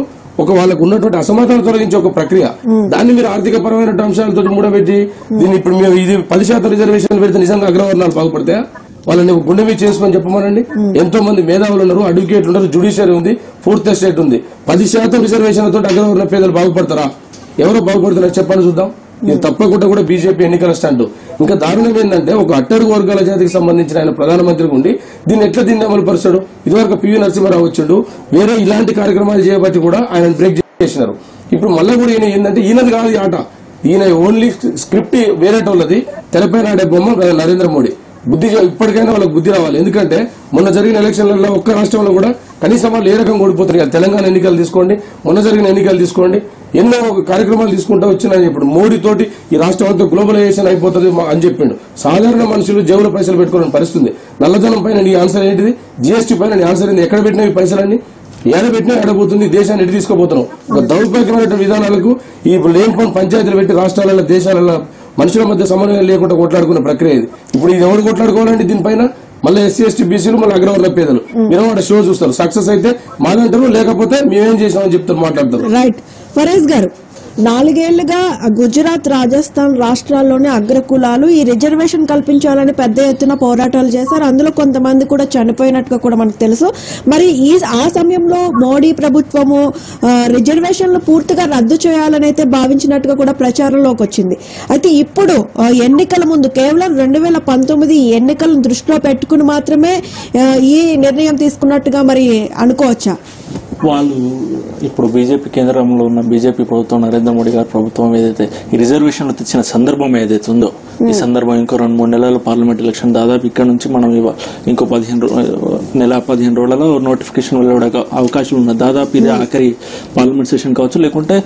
వాళ్ళకు ఉన్నటువంటి అసమానతలు తొలగించే ఒక ప్రక్రియ. దాన్ని మీరు ఆర్థిక పరమైన అంశాలతో మూడబెట్టి దీన్ని ఇప్పుడు మేము ఇది 10% రిజర్వేషన్ పెడితే నిజంగా అగ్రవర్ణాలు బాగుపడతాయా? వాళ్ళని గుండె మీద చేసుకొని చెప్పమనండి. ఎంతో మంది మేధావులు ఉన్నారు, అడ్వకేట్లు ఉన్నారు, జ్యుడిషియరీ ఉంది, 4th ఎస్టేట్ ఉంది. 10% రిజర్వేషన్ తోటి అగ్రవర్ణ పేదలు బాగుపడతారా? ఎవరో బాగుపడుతున్నారు చెప్పని చూద్దాం. ఇది తప్పకుండా కూడా బీజేపీ ఎన్నికల స్టంట్. ఇంకా దారుణం ఏంటంటే ఒక అట్టడుగు వర్గాల జాతికి సంబంధించిన ఆయన ప్రధానమంత్రిగా ఉండి దీన్ని అమలు పరుస్తాడు. ఇదివరకు పివి నరసింహారావు వచ్చిండు, వేరే ఇలాంటి కార్యక్రమాలు చేయబట్టి కూడా ఆయన బ్రేక్ చేసినారు. ఇప్పుడు మళ్ళా కూడా ఈయన ఏంటంటే ఈయనది కాదు ఈ ఆట, ఈయన ఓన్లీ స్క్రిప్ట్ వేరేటోళ్ళది, తెరపైన ఆడే బొమ్మ నరేంద్ర మోడీ. ఇప్పటికైనా వాళ్ళకి బుద్ధి రావాలి. ఎందుకంటే మొన్న జరిగిన ఎలక్షన్లలో ఒక్క రాష్ట్రంలో కూడా కనీసం వాళ్ళు ఏ రకంగా ఓడిపోతారు. తెలంగాణ ఎన్నికలు తీసుకోండి, మొన్న జరిగిన ఎన్నికలు తీసుకోండి, ఎన్నో కార్యక్రమాలు తీసుకుంటూ వచ్చినా ఇప్పుడు మోడీ తోటి ఈ రాష్ట్రం అంతా గ్లోబలైజేషన్ అయిపోతుంది అని చెప్పిండు. సాధారణ మనుషులు జేబులో పైసలు పెట్టుకోవాలని పరిస్థితుంది. నల్లధనం పైన నీ ఆన్సర్ ఏంటిది? జీఎస్టీ పైన నీ ఆన్సర్ ఏంటి? ఎక్కడ పెట్టినా ఈ పైసలన్నీ ఏడబెట్టినా ఎడబోతుంది, దేశాన్ని ఎటు తీసుకోబోతున్నాం? ఒక దౌర్భాగ్యమైన విధానాలకు ఈ లేనిపోని పంచాయతీలు పెట్టి రాష్ట్రాలలో దేశాలలో మనుషుల మధ్య సమన్వయం లేకుండా కొట్లాడుకునే ప్రక్రియ ఇది. ఇప్పుడు ఇది ఎవరు కొట్లాడుకోవాలండి దీనిపైన? మళ్ళీ ఎస్సీ ఎస్టీ బీసీలు, మళ్ళీ అగ్రవర్ణ పేదలు. మీరు షో చూస్తారు, సక్సెస్ అయితే మాదంటారు, లేకపోతే మేమేం చేసామని చెప్తారు, మాట్లాడతారు. రైట్. ఫరేజ్ గారు, 4 ఏళ్లుగా గుజరాత్, రాజస్థాన్ రాష్ట్రాల్లోని అగ్రకులాలు ఈ రిజర్వేషన్ కల్పించాలని పెద్ద ఎత్తున పోరాటాలు చేశారు. అందులో కొంతమంది కూడా చనిపోయినట్టుగా కూడా మనకు తెలుసు. మరి ఆ సమయంలో మోడీ ప్రభుత్వము రిజర్వేషన్లు పూర్తిగా రద్దు చేయాలని అయితే భావించినట్టుగా కూడా ప్రచారంలోకి వచ్చింది. అయితే ఇప్పుడు ఎన్నికల ముందు కేవలం 2019 ఎన్నికలను దృష్టిలో పెట్టుకుని మాత్రమే ఈ నిర్ణయం తీసుకున్నట్టుగా మరి అనుకోవచ్చా? వాళ్ళు ఇప్పుడు బీజేపీ కేంద్రంలో ఉన్న బీజేపీ ప్రభుత్వం, నరేంద్ర మోడీ గారి ప్రభుత్వం ఏదైతే ఈ రిజర్వేషన్లు తెచ్చిన సందర్భం ఏదైతే ఉందో, ఈ సందర్భం ఇంకో 2-3 నెలల పార్లమెంట్ ఎలక్షన్, దాదాపు ఇక్కడ నుంచి మనం ఇంకో 15 రోజులలో నోటిఫికేషన్ వెళ్ళే అవకాశం ఉన్నది. దాదాపు ఇది ఆఖరి పార్లమెంట్ సెషన్ కావచ్చు, లేకుంటే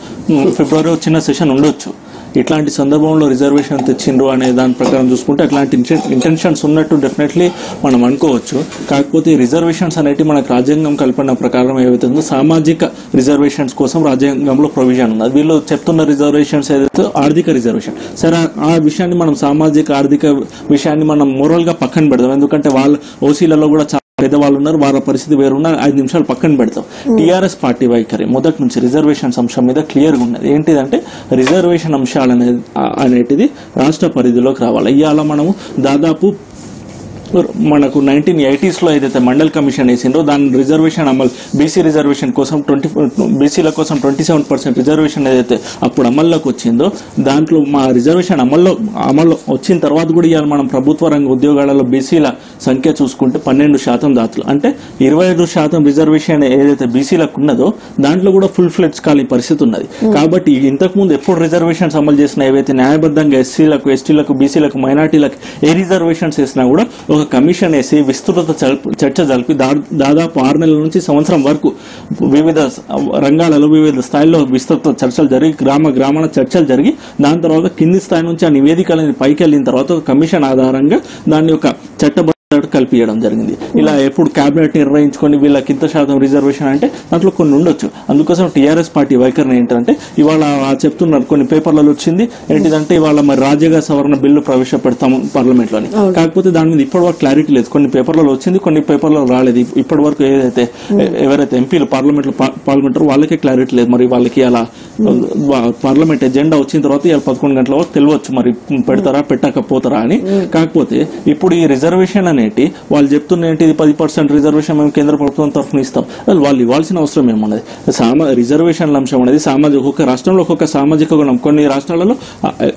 ఫిబ్రవరి చిన్న సెషన్ ఉండొచ్చు. ఇట్లాంటి సందర్భంలో రిజర్వేషన్ తెచ్చిండ్రు అనే దాని ప్రకారం చూసుకుంటే అట్లాంటి ఇంటెన్షన్స్ ఉన్నట్టు డెఫినెట్లీ మనం అనుకోవచ్చు. కాకపోతే ఈ రిజర్వేషన్స్ అనేవి మనకు రాజ్యాంగం కల్పన ప్రకారం ఏవైతే ఉందో సామాజిక రిజర్వేషన్స్ కోసం రాజ్యాంగంలో ప్రొవిజన్ ఉన్నది. వీళ్ళు చెప్తున్న రిజర్వేషన్స్ ఏదైతే ఆర్థిక రిజర్వేషన్, సరే ఆ విషయాన్ని మనం సామాజిక ఆర్థిక విషయాన్ని మనం మోరల్ గా పక్కన పెడదాం. ఎందుకంటే వాళ్ళ ఓసీలలో కూడా పేదవాళ్ళు ఉన్నారు, వారి పరిస్థితి వేరున్నారు, 5 నిమిషాలు పక్కన పెడతాం. టీఆర్ఎస్ పార్టీ వైఖరి మొదటి నుంచి రిజర్వేషన్స్ అంశం మీద క్లియర్ గా ఉన్నది. ఏంటిదంటే రిజర్వేషన్ అంశాలు అనేటిది రాష్ట్ర పరిధిలోకి రావాలి. ఇవాళ మనము దాదాపు మనకు 1980s లో ఏదైతే మండల్ కమిషన్ వేసిందో దాని రిజర్వేషన్ అమలు బీసీ రిజర్వేషన్ కోసం బీసీల కోసం 27% రిజర్వేషన్ ఏదైతే అప్పుడు అమల్లోకి వచ్చిందో దాంట్లో మా రిజర్వేషన్ అమల్లో వచ్చిన తర్వాత కూడా ఇవాళ మనం ప్రభుత్వ రంగ ఉద్యోగాలలో బీసీల సంఖ్య చూసుకుంటే 12% దాతులు, అంటే 25% రిజర్వేషన్ ఏదైతే బీసీలకు ఉన్నదో దాంట్లో కూడా ఫుల్ ఫ్లెడ్జ్ ఖాళీ పరిస్థితి ఉన్నది. కాబట్టి ఇంతకు ముందు ఎప్పుడు రిజర్వేషన్స్ అమలు చేసినా ఏవైతే న్యాయబద్ధంగా ఎస్సీలకు, ఎస్టీలకు, బీసీలకు, మైనార్టీలకు ఏ రిజర్వేషన్స్ వేసినా కూడా ఒక కమిషన్ వేసి విస్తృత చర్చ జరిపి దాదాపు 6 నెలల నుంచి సంవత్సరం వరకు వివిధ రంగాలలో వివిధ స్థాయిల్లో విస్తృత చర్చలు జరిగి గ్రామాల చర్చలు జరిగి దాని తర్వాత కింది స్థాయి నుంచి ఆ నివేదికలని పైకి వెళ్ళిన తర్వాత ఒక కమిషన్ ఆధారంగా దాని యొక్క చట్టబద్ధ కల్పించడం జరిగింది. ఇలా ఎప్పుడు కేబినెట్ నిర్వహించుకొని వీళ్ళకి ఇంత శాతం రిజర్వేషన్ అంటే దాంట్లో కొన్ని ఉండొచ్చు. అందుకోసం టీఆర్ఎస్ పార్టీ వైఖరిని ఏంటంటే ఇవాళ చెప్తున్నారు, కొన్ని పేపర్లలో వచ్చింది ఏంటిదంటే ఇవాళ మరి రాజ్యాంగ సవరణ బిల్లు ప్రవేశపెడతాము పార్లమెంట్ లోని, కాకపోతే దాని మీద ఇప్పటి వరకు క్లారిటీ లేదు. కొన్ని పేపర్లలో వచ్చింది, కొన్ని పేపర్లలో రాలేదు. ఇప్పటి వరకు ఎవరైతే ఎంపీలు పార్లమెంట్ లో పాల్గొంటారో వాళ్ళకే క్లారిటీ లేదు. మరి వాళ్ళకి అలా పార్లమెంట్ ఎజెండా వచ్చిన తర్వాత ఇవాళ 11 గంటల వరకు తెలియవచ్చు మరి పెడతారా పెట్టకపోతారా అని. కాకపోతే ఇప్పుడు ఈ రిజర్వేషన్ అనేటి వాళ్ళు చెప్తున్న ఏంటి 10% రిజర్వేషన్ మేము కేంద్ర ప్రభుత్వం తరఫున ఇస్తాం, వాళ్ళు ఇవ్వాల్సిన అవసరం ఏమున్నది? రిజర్వేషన్ల అంశం అనేది సామాజిక, ఒక్కొక్క రాష్ట్రంలో ఒక్కొక్క సామాజిక గుణం. కొన్ని రాష్ట్రాలలో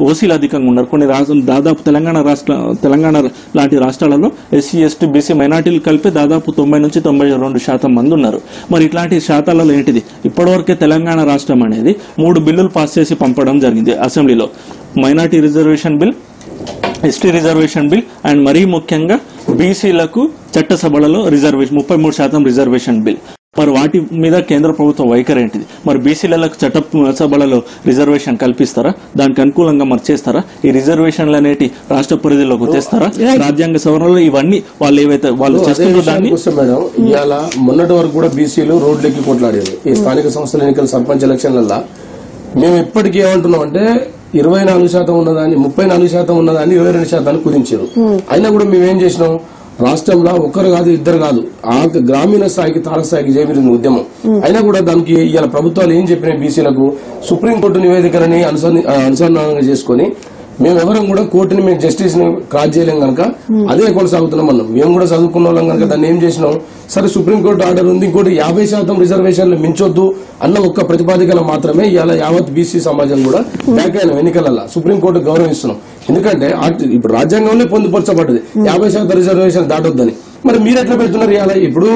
ఓసీలు అధికంగా ఉన్నారు, కొన్ని దాదాపు తెలంగాణ లాంటి రాష్ట్రాలలో ఎస్సీ, ఎస్టీ, బీసీ, మైనార్టీలు కలిపి దాదాపు 90 నుంచి 92% మంది ఉన్నారు. మరి ఇట్లాంటి శాతాలలో ఏంటిది ఇప్పటివరకే తెలంగాణ రాష్ట్రం అనేది 3 బిల్లులు పాస్ చేసి పంపడం జరిగింది అసెంబ్లీలో. Minority reservation bill, ST reservation bill and మరీ ముఖ్యంగా బీసీలకు చట్టసభలలో 33% రిజర్వేషన్ బిల్. మరి వాటి మీద కేంద్ర ప్రభుత్వ వైఖరి ఏంటిది? మరి బీసీలకు చట్టసభలలో రిజర్వేషన్ కల్పిస్తారా? దానికి అనుకూలంగా మరి చేస్తారా? ఈ రిజర్వేషన్లు అనేటి రాష్ట్ర పరిధిలోకి తెస్తారా? రాజ్యాంగ సవరణలు ఇవన్నీ వాళ్ళు ఏవైతే వాళ్ళు చేస్తున్నారో దాన్ని మేడం ఇవాళ మొన్నటి వరకు కూడా బీసీలు రోడ్లెక్కి కొట్లాడేది. ఈ స్థానిక సంస్థల ఎన్నికల సర్పంచ్ ఎలక్షన్లలో మేము ఎప్పటికీ ఏమంటున్నాం అంటే 24% ఉన్నదాన్ని 34% ఉన్నదాన్ని 22% కుదించారు. అయినా కూడా మేమేం చేసినాం, రాష్ట్రంలో ఒక్కరు కాదు ఇద్దరు కాదు ఆ గ్రామీణ స్థాయికి తార స్థాయికి చేపట్టిన ఉద్యమం. అయినా కూడా దానికి ఇవాళ ప్రభుత్వాలు ఏం చెప్పినాయి, బీసీలకు సుప్రీంకోర్టు నివేదికలని అనుసంధానంగా చేసుకుని మేమెవరం కూడా కోర్టుని మేము జస్టిస్ ని క్రాస్ చేయలేం కనుక అదే కొనసాగుతున్నాం అన్నాం. మేము కూడా చదువుకున్న వాళ్ళం కనుక దాన్ని ఏం చేసినాం, సరే సుప్రీంకోర్టు ఆర్డర్ ఉంది, ఇంకోటి 50% రిజర్వేషన్లు మించొద్దు అన్న ఒక్క ప్రతిపాదికన మాత్రమే ఇవాళ యావత్ బీసీ సమాజం కూడా బ్యాక్ అయిన ఎన్నికలలో సుప్రీంకోర్టు గౌరవిస్తున్నాం. ఎందుకంటే ఇప్పుడు రాజ్యాంగంలో పొందుపరచబడ్డది 50% రిజర్వేషన్ దాటొద్దని. మరి మీరు ఎట్లా పెడుతున్నారు? ఇవాళ ఇప్పుడు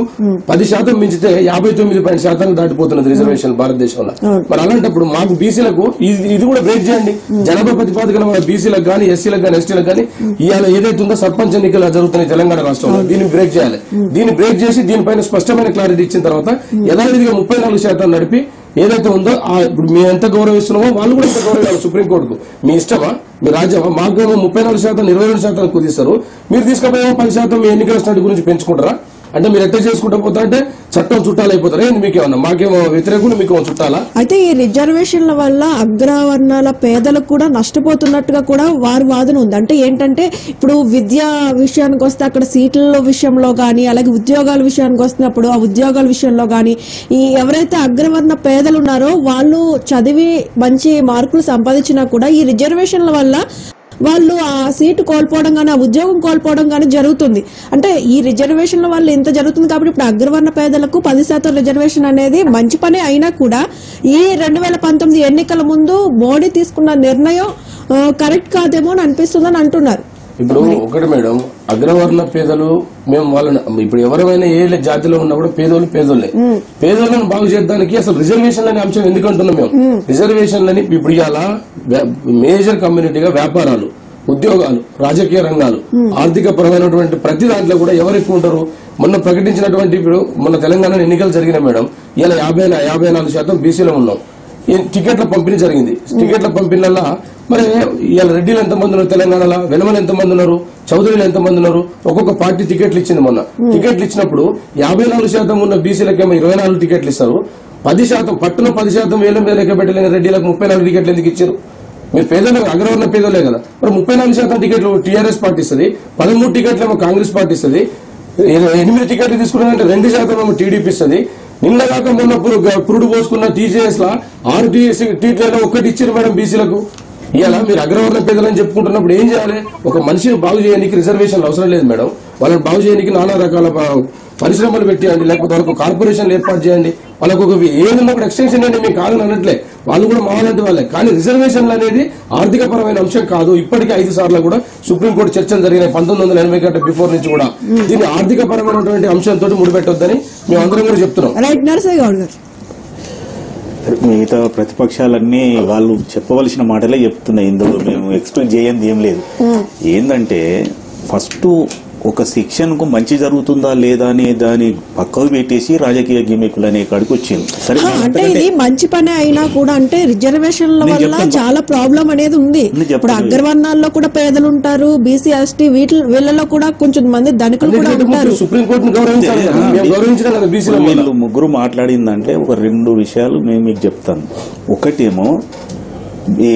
10% మించితే 59% దాటిపోతున్నది రిజర్వేషన్ భారతదేశంలో. మరి అలాంటప్పుడు మాకు బీసీలకు ఇది కూడా బ్రేక్ చేయండి. జనాభా ప్రతిపాదికన బీసీలకు కానీ, ఎస్సీలకు కానీ, ఎస్టీలకు కానీ ఇవాళ ఏదైతే ఉందో సర్పంచ్ ఎన్నికలు జరుగుతున్నాయి తెలంగాణ రాష్ట్రంలో, దీన్ని బ్రేక్ చేయాలి. దీన్ని బ్రేక్ చేసి దీనిపైన స్పష్టమైన క్లారిటీ ఇచ్చిన తర్వాత యథావిధిగా 34% నడిపి ఏదైతే ఉందో ఇప్పుడు మేము ఎంత గౌరవిస్తున్నామో వాళ్ళు కూడా ఎంత గౌరవించాలి సుప్రీంకోర్టుకు. మీ ఇష్టమా, మీ రాజ్యమా? మాకేమో 34%, 22% కుదిస్తారు, మీరు తీసుకుపోయేమో 10% మీ ఎన్నికల స్టాండ్ గురించి పెంచుకుంటారా? అంటే మీరు ఎట్లా చేసుకుంటా పోతా అంటే చట్టం చుట్టాలు అయిపోతారా? మీకేమన్నా మాకేమో వ్యతిరేకులు మీకేమో చుట్టాలా? అయితే ఈ రిజర్వేషన్ల వల్ల అగ్రవర్ణాల పేదలకు కూడా నష్టపోతున్నట్టుగా కూడా వారి వాదన ఉంది. అంటే ఏంటంటే ఇప్పుడు విద్యా విషయానికి వస్తే అక్కడ సీట్ల విషయంలో గానీ, అలాగే ఉద్యోగాల విషయానికి వస్తున్నప్పుడు ఆ ఉద్యోగాల విషయంలో గానీ ఈ ఎవరైతే అగ్రవర్ణ పేదలు ఉన్నారో వాళ్ళు చదివి మంచి మార్కులు సంపాదించినా కూడా ఈ రిజర్వేషన్ల వల్ల వాళ్ళు ఆ సీటు కోల్పోవడం గానీ, ఆ ఉద్యోగం కోల్పోవడం గానీ జరుగుతుంది. అంటే ఈ రిజర్వేషన్ల వల్ల ఇంత జరుగుతుంది కాబట్టి ఇప్పుడు అగ్రవర్ణ పేదలకు 10% రిజర్వేషన్ అనేది మంచి పనే అయినా కూడా ఈ 2019 ఎన్నికల ముందు మోడీ తీసుకున్న నిర్ణయం కరెక్ట్ కాదేమో అని అనిపిస్తుందని అంటున్నారు. ఇప్పుడు ఒకటి మేడం, అగ్రవర్ణ పేదలు మేము వాళ్ళని ఇప్పుడు ఎవరైనా ఏ జాతిలో ఉన్నా కూడా పేదోళ్ళని బాగు చేయడానికి అసలు రిజర్వేషన్లు అనే అంశం ఎందుకంటున్నాం మేము. రిజర్వేషన్లని ఇప్పుడు ఇవాళ మేజర్ కమ్యూనిటీగా వ్యాపారాలు, ఉద్యోగాలు, రాజకీయ రంగాలు, ఆర్థిక పరమైనటువంటి ప్రతి దాంట్లో కూడా ఎవరు ఎక్కువ ఉంటారు? మొన్న ప్రకటించినటువంటి ఇప్పుడు మొన్న తెలంగాణ ఎన్నికలు జరిగిన మేడం ఇలా 54% బీసీలో ఉన్నాం. టికెట్ల పంపిణీ జరిగింది. టికెట్ల పంపిణీల మరి ఇవాళ రెడ్డిలు ఎంతమంది ఉన్నారు తెలంగాణలో, వెలమలు ఎంతమంది ఉన్నారు, చౌదరులు ఎంతమంది ఉన్నారు, ఒక్కొక్క పార్టీ టికెట్లు ఇచ్చింది. మొన్న టికెట్లు ఇచ్చినప్పుడు 54% ఉన్న బీసీలకేమో 24 టికెట్లు ఇస్తారు. 10% పట్టున 10% వేల మీద లెక్క పెట్టలేని రెడ్డిలకు 34 టికెట్లు ఎందుకు ఇచ్చారు? మీరు పేదలే, అగ్రవర్ణ పేదలే కదా. మరి 34% టికెట్లు టీఆర్ఎస్ పార్టీ ఇస్తుంది, 13 టికెట్లు ఏమో కాంగ్రెస్ పార్టీ ఇస్తుంది. 8 టికెట్లు తీసుకున్నారంటే 2% టీడీపీ ఇస్తుంది. నిన్న కాక మొన్న పురుడు పోసుకున్న టీజేఎస్ లా 6 టీటీలలో ఒక్కటి ఇచ్చారు మేడం బీసీలకు. ఇలా మీరు అగ్రవర్ణ పేదలని చెప్పుకుంటున్నప్పుడు ఏం చేయాలి? ఒక మనిషిని బాగు చేయడానికి రిజర్వేషన్లు అవసరం లేదు మేడం. వాళ్ళని బాగు చేయడానికి నానా రకాల పరిశ్రమలు పెట్టేయండి, లేకపోతే వాళ్ళకు కార్పొరేషన్లు ఏర్పాటు చేయండి. వాళ్ళకు ఒక ఏదన్నా కూడా ఎక్స్టెన్షన్ అండి, మేము కాదని అనట్లే, వాళ్ళు కూడా మావాలంటే వాళ్ళే. కానీ రిజర్వేషన్లు అనేది ఆర్థిక పరమైన అంశం కాదు. ఇప్పటికే 5 సార్లు కూడా సుప్రీంకోర్టు చర్చలు జరిగినాయి 1980 కంటే బిఫోర్ నుంచి కూడా. దీన్ని ఆర్థిక పరమైనటువంటి అంశంతో ముడిపెట్టొద్దని మేము అందరం కూడా చెప్తున్నాం. మిగతా ప్రతిపక్షాలన్నీ వాళ్ళు చెప్పవలసిన మాటలే చెప్తున్నాయి. ఇందులో మేము ఎక్స్పెక్ట్ చేయండి ఏం లేదు. ఏంటంటే ఫస్ట్ ఒక సెక్షన్ కు మంచి జరుగుతుందా లేదా అనే దాని పక్కకు పెట్టేసి రాజకీయ గిమికులు అనే కాడికి వచ్చింది. సరే, అంటే ఇది మంచి పని అయినా కూడా అంటే రిజర్వేషన్ల వల్ల చాలా ప్రాబ్లం అనేది ఉంది. ఇప్పుడు అగ్రవర్ణాల్లో కూడా పేదలు ఉంటారు, బీసీ ఎస్టీ వీళ్ళలో కూడా కొంచెం మంది ధనికులు కూడా ఉంటారు. వీళ్ళు ముగ్గురు మాట్లాడిందంటే ఒక 2 విషయాలు నేను మీకు చెప్తాను. ఒకటేమో ఈ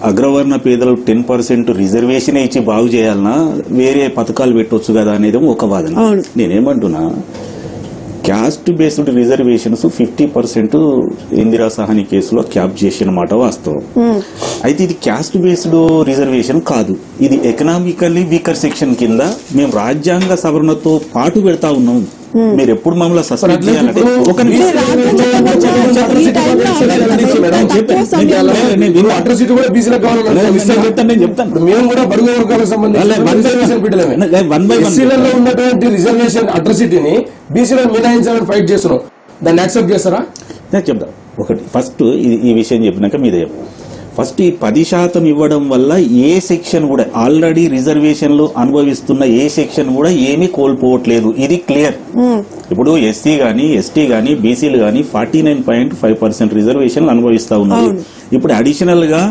అగ్రవర్ణ పేదలు 10% రిజర్వేషన్ ఇచ్చి బాగు చేయాలన్నా వేరే పథకాలు పెట్టొచ్చు కదా అనేది ఒక వాదన. నేనేమంటున్నా, caste based reservations 50% Indira Sawhney కేసులో క్యాప్ చేసిన మాట వాస్తవం. అయితే ఇది క్యాస్ట్ బేస్డ్ రిజర్వేషన్ కాదు, ఇది ఎకనామికల్లీ వీకర్ సెక్షన్ కింద మేము రాజ్యాంగ సవరణతో పాటు పెడతా ఉన్నాం. మీరు ఎప్పుడు మమ్మల్ని సస్పెండ్ చేయాలంటే ఉన్నటువంటి రిజర్వేషన్ అట్రాసిటీని బీసీలో మినహాయించాలని ఫైట్ చేస్తున్నాం. దాన్ని యాక్సెప్ట్ చేస్తారా? నేను చెప్తాను. ఒకటి ఫస్ట్ ఈ విషయం చెప్పినాక మీద ఫస్ట్ ఈ 10% ఇవ్వడం వల్ల ఏ సెక్షన్ కూడా ఆల్రెడీ రిజర్వేషన్లు అనుభవిస్తున్న ఏ సెక్షన్ కూడా ఏమీ కోల్పోవట్లేదు. ఇది క్లియర్. ఇప్పుడు ఎస్సీ గానీ ఎస్టీ గానీ బీసీలు గానీ 49.5% రిజర్వేషన్లు అనుభవిస్తా ఉన్నారు. ఇప్పుడు అడిషనల్ గా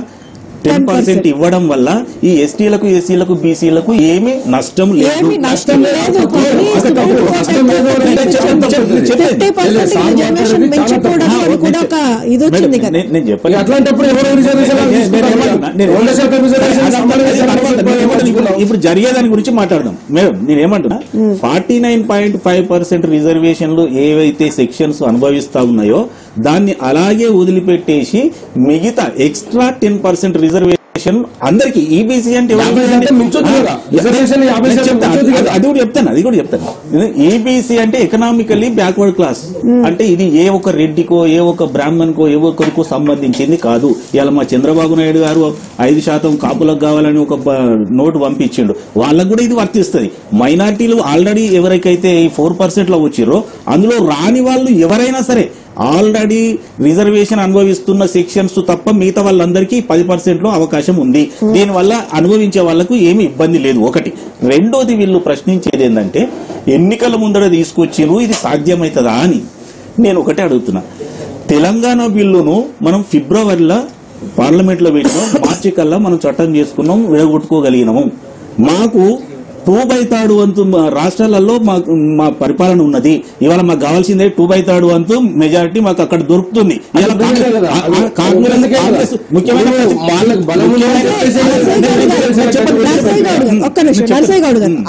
10% ఇవ్వడం వల్ల ఈ ఎస్టీలకు ఎస్సీలకు బీసీలకు ఏమీ నష్టం లేదు. ఇప్పుడు జరిగేదాని గురించి మాట్లాడదాం. మేడం నేనేమంటున్నా, 49.5% రిజర్వేషన్లు ఏవైతే సెక్షన్స్ అనుభవిస్తా ఉన్నాయో దాన్ని అలాగే వదిలిపెట్టేసి మిగతా ఎక్స్ట్రా 10% రిజర్వేషన్ అందరికి ఈబీసీ అంటే అది కూడా చెప్తాను. ఈబీసీ అంటే ఎకనామికల్లీ బ్యాక్వర్డ్ క్లాస్. అంటే ఇది ఏ ఒక్క రెడ్డికో ఏ ఒక్క బ్రాహ్మణ్కో ఏ ఒక్కరికో సంబంధించింది కాదు. ఇలా మా చంద్రబాబు నాయుడు గారు 5% కాపులకు కావాలని ఒక నోటు పంపించిండు, వాళ్ళకు కూడా ఇది వర్తిస్తుంది. మైనార్టీలు ఆల్రెడీ ఎవరికైతే 4% లో వచ్చిరో అందులో రాని వాళ్ళు ఎవరైనా సరే ఆల్రెడీ రిజర్వేషన్ అనుభవిస్తున్న సెక్షన్స్ తప్ప మిగతా వాళ్ళందరికీ 10% లో అవకాశం ఉంది. దీనివల్ల అనుభవించే వాళ్లకు ఏమి ఇబ్బంది లేదు. ఒకటి. రెండోది, వీళ్ళు ప్రశ్నించేది ఏంటంటే ఎన్నికల ముందర తీసుకొచ్చిరు, ఇది సాధ్యమవుతుందా అని. నేను ఒకటే అడుగుతున్నా, తెలంగాణ బిల్లును మనం ఫిబ్రవరిలో పార్లమెంట్ లో పెట్టినాం, మార్చి కల్లా మనం చట్టం చేసుకున్నాం, విడగొట్టుకోగలిగినాము. మాకు 2/3 వంతు రాష్ట్రాలలో మా పరిపాలన ఉన్నది. ఇవాళ మాకు కావాల్సిందే 2/3 వంతు మెజారిటీ మాకు అక్కడ దొరుకుతుంది.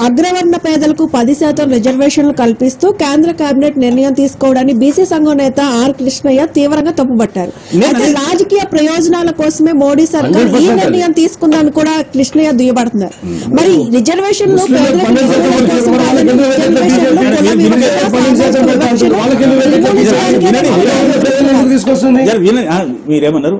అగ్రవర్ణ పేదలకు 10% రిజర్వేషన్లు కల్పిస్తూ కేంద్ర కేబినెట్ నిర్ణయం తీసుకోవడాన్ని బీసీ సంఘం నేత ఆర్ కృష్ణయ్య తీవ్రంగా తప్పుపట్టారు. రాజకీయ ప్రయోజనాల కోసమే మోడీ సర్కార్ ఈ నిర్ణయం తీసుకుందని కూడా కృష్ణయ్య దుయ్యబడుతున్నారు. మరి రిజర్వేషన్ మీరేమన్నారు?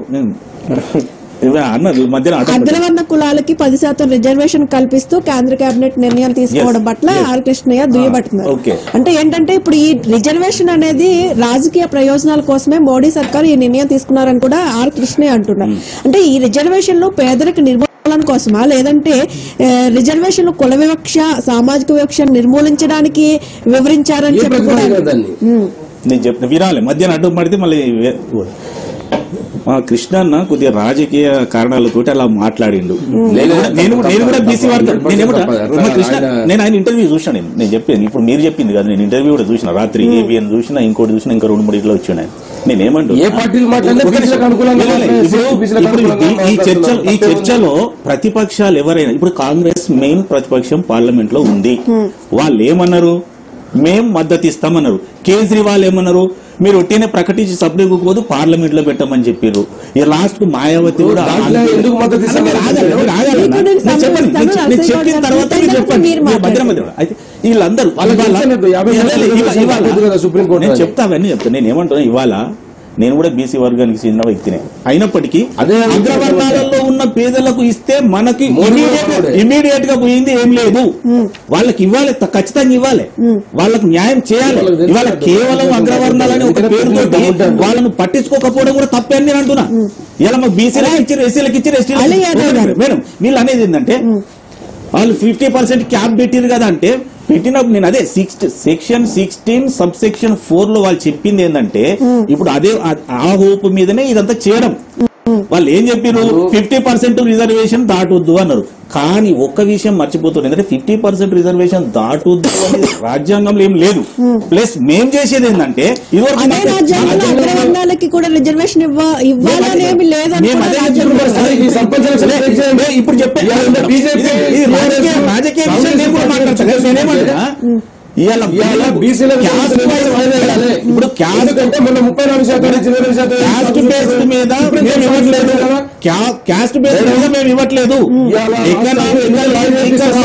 అగ్రవర్ణ కులాలకి 10% రిజర్వేషన్ కల్పిస్తూ కేంద్ర కేబినెట్ నిర్ణయం తీసుకోవడం పట్ల ఆర్ కృష్ణయ్య దుయ్యబడుతున్నారు. అంటే ఏంటంటే ఇప్పుడు ఈ రిజర్వేషన్ అనేది రాజకీయ ప్రయోజనాల కోసమే మోడీ సర్కార్ ఈ నిర్ణయం తీసుకున్నారని కూడా ఆర్ కృష్ణయ్య అంటున్నారు. అంటే ఈ రిజర్వేషన్ లో పేదరిక నిర్మూలన కోసమా, లేదంటే రిజర్వేషన్ కుల వివక్ష సామాజిక వివక్ష నిర్మూలించడానికి వివరించారని నేను చెప్తున్నా, వినాలి. మధ్యాహ్నం అడ్డు పడితే మళ్ళీ మా కృష్ణన్న కొద్దిగా రాజకీయ కారణాలతో అలా మాట్లాడిండు. నేను కూడా బీసీ వర్గం. నేను ఆయన ఇంటర్వ్యూ చూసినా. నేను చెప్పాను, ఇప్పుడు మీరు చెప్పింది కదా, నేను ఇంటర్వ్యూ కూడా చూసిన. రాత్రి ఏబిఎన్ చూసినా, ఇంకోటి చూసినా, ఇంకా 2-3 ఇట్లా వచ్చి నేనేమంటా, ఈ చర్చలో ప్రతిపక్షాలు ఎవరైనా, ఇప్పుడు కాంగ్రెస్ మెయిన్ ప్రతిపక్షం పార్లమెంట్ లో ఉంది, వాళ్ళు ఏమన్నారు, మేము మద్దతు ఇస్తామన్నారు. కేజ్రీవాల్ ఏమన్నారు, మీరు ఒట్టినే ప్రకటించి సభ్యులకు పోదు పార్లమెంట్ లో పెట్టమని చెప్పారు. ఈ లాస్ట్ కు మాయావతి కూడా ఎందుకు మద్దతు ఇస్తామని చెప్పిన తర్వాత చెప్పండి భద్రమది. అయితే వీళ్ళందరూ సుప్రీంకోర్టు నేను చెప్తా అవన్నీ చెప్తాను. నేను ఏమంటున్నా, ఇవాళ నేను కూడా బీసీ వర్గానికి చెందిన వ్యక్తినే అయినప్పటికీ అగ్రవర్ణాలలో ఉన్న పేదలకు ఇస్తే మనకి ఇమీడియట్ గా పోయింది ఏం లేదు. వాళ్ళకి ఇవ్వాలి, ఖచ్చితంగా ఇవ్వాలి, వాళ్ళకు న్యాయం చేయాలి. ఇవాళ కేవలం అగ్రవర్ణాలని ఒక పేరుతో వాళ్ళను పట్టించుకోకపోవడం కూడా తప్పే అని నేను అంటున్నా. ఇలా మాకు బీసీలకు ఇచ్చారు, ఎస్సీలకు ఇచ్చారు, ఎస్టీలకు మేడం వీళ్ళు అనేది ఏంటంటే వాళ్ళు 50% క్యాప్ పెట్టిరు కదా అంటే పెట్టినప్పుడు నేను అదే సెక్షన్ 16 సబ్ సెక్షన్ 4 లో వాళ్ళు చెప్పింది ఏంటంటే ఇప్పుడు అదే ఆ హోప్ మీదనే ఇదంతా చేయడం. వాళ్ళు ఏం చెప్పారు, 50% రిజర్వేషన్ దాటొద్దు అన్నారు. కానీ ఒక్క విషయం మర్చిపోతుంది, ఎందుకంటే 50% రిజర్వేషన్ దాటొద్దు అనేది రాజ్యాంగంలో ఏం లేదు. ప్లస్ మేం చేసేది ఏంటంటే అగ్రవర్ణాలకి కూడా రిజర్వేషన్ ఇవ్వాలని ఏమి లేదు. ఇప్పుడు చెప్పే రాజకీయ విషయం నేను కూడా మాట్లాడతా. ఇప్పుడు క్యాస్ట్ బేస్ మీద మేము ఇవ్వట్లేదు.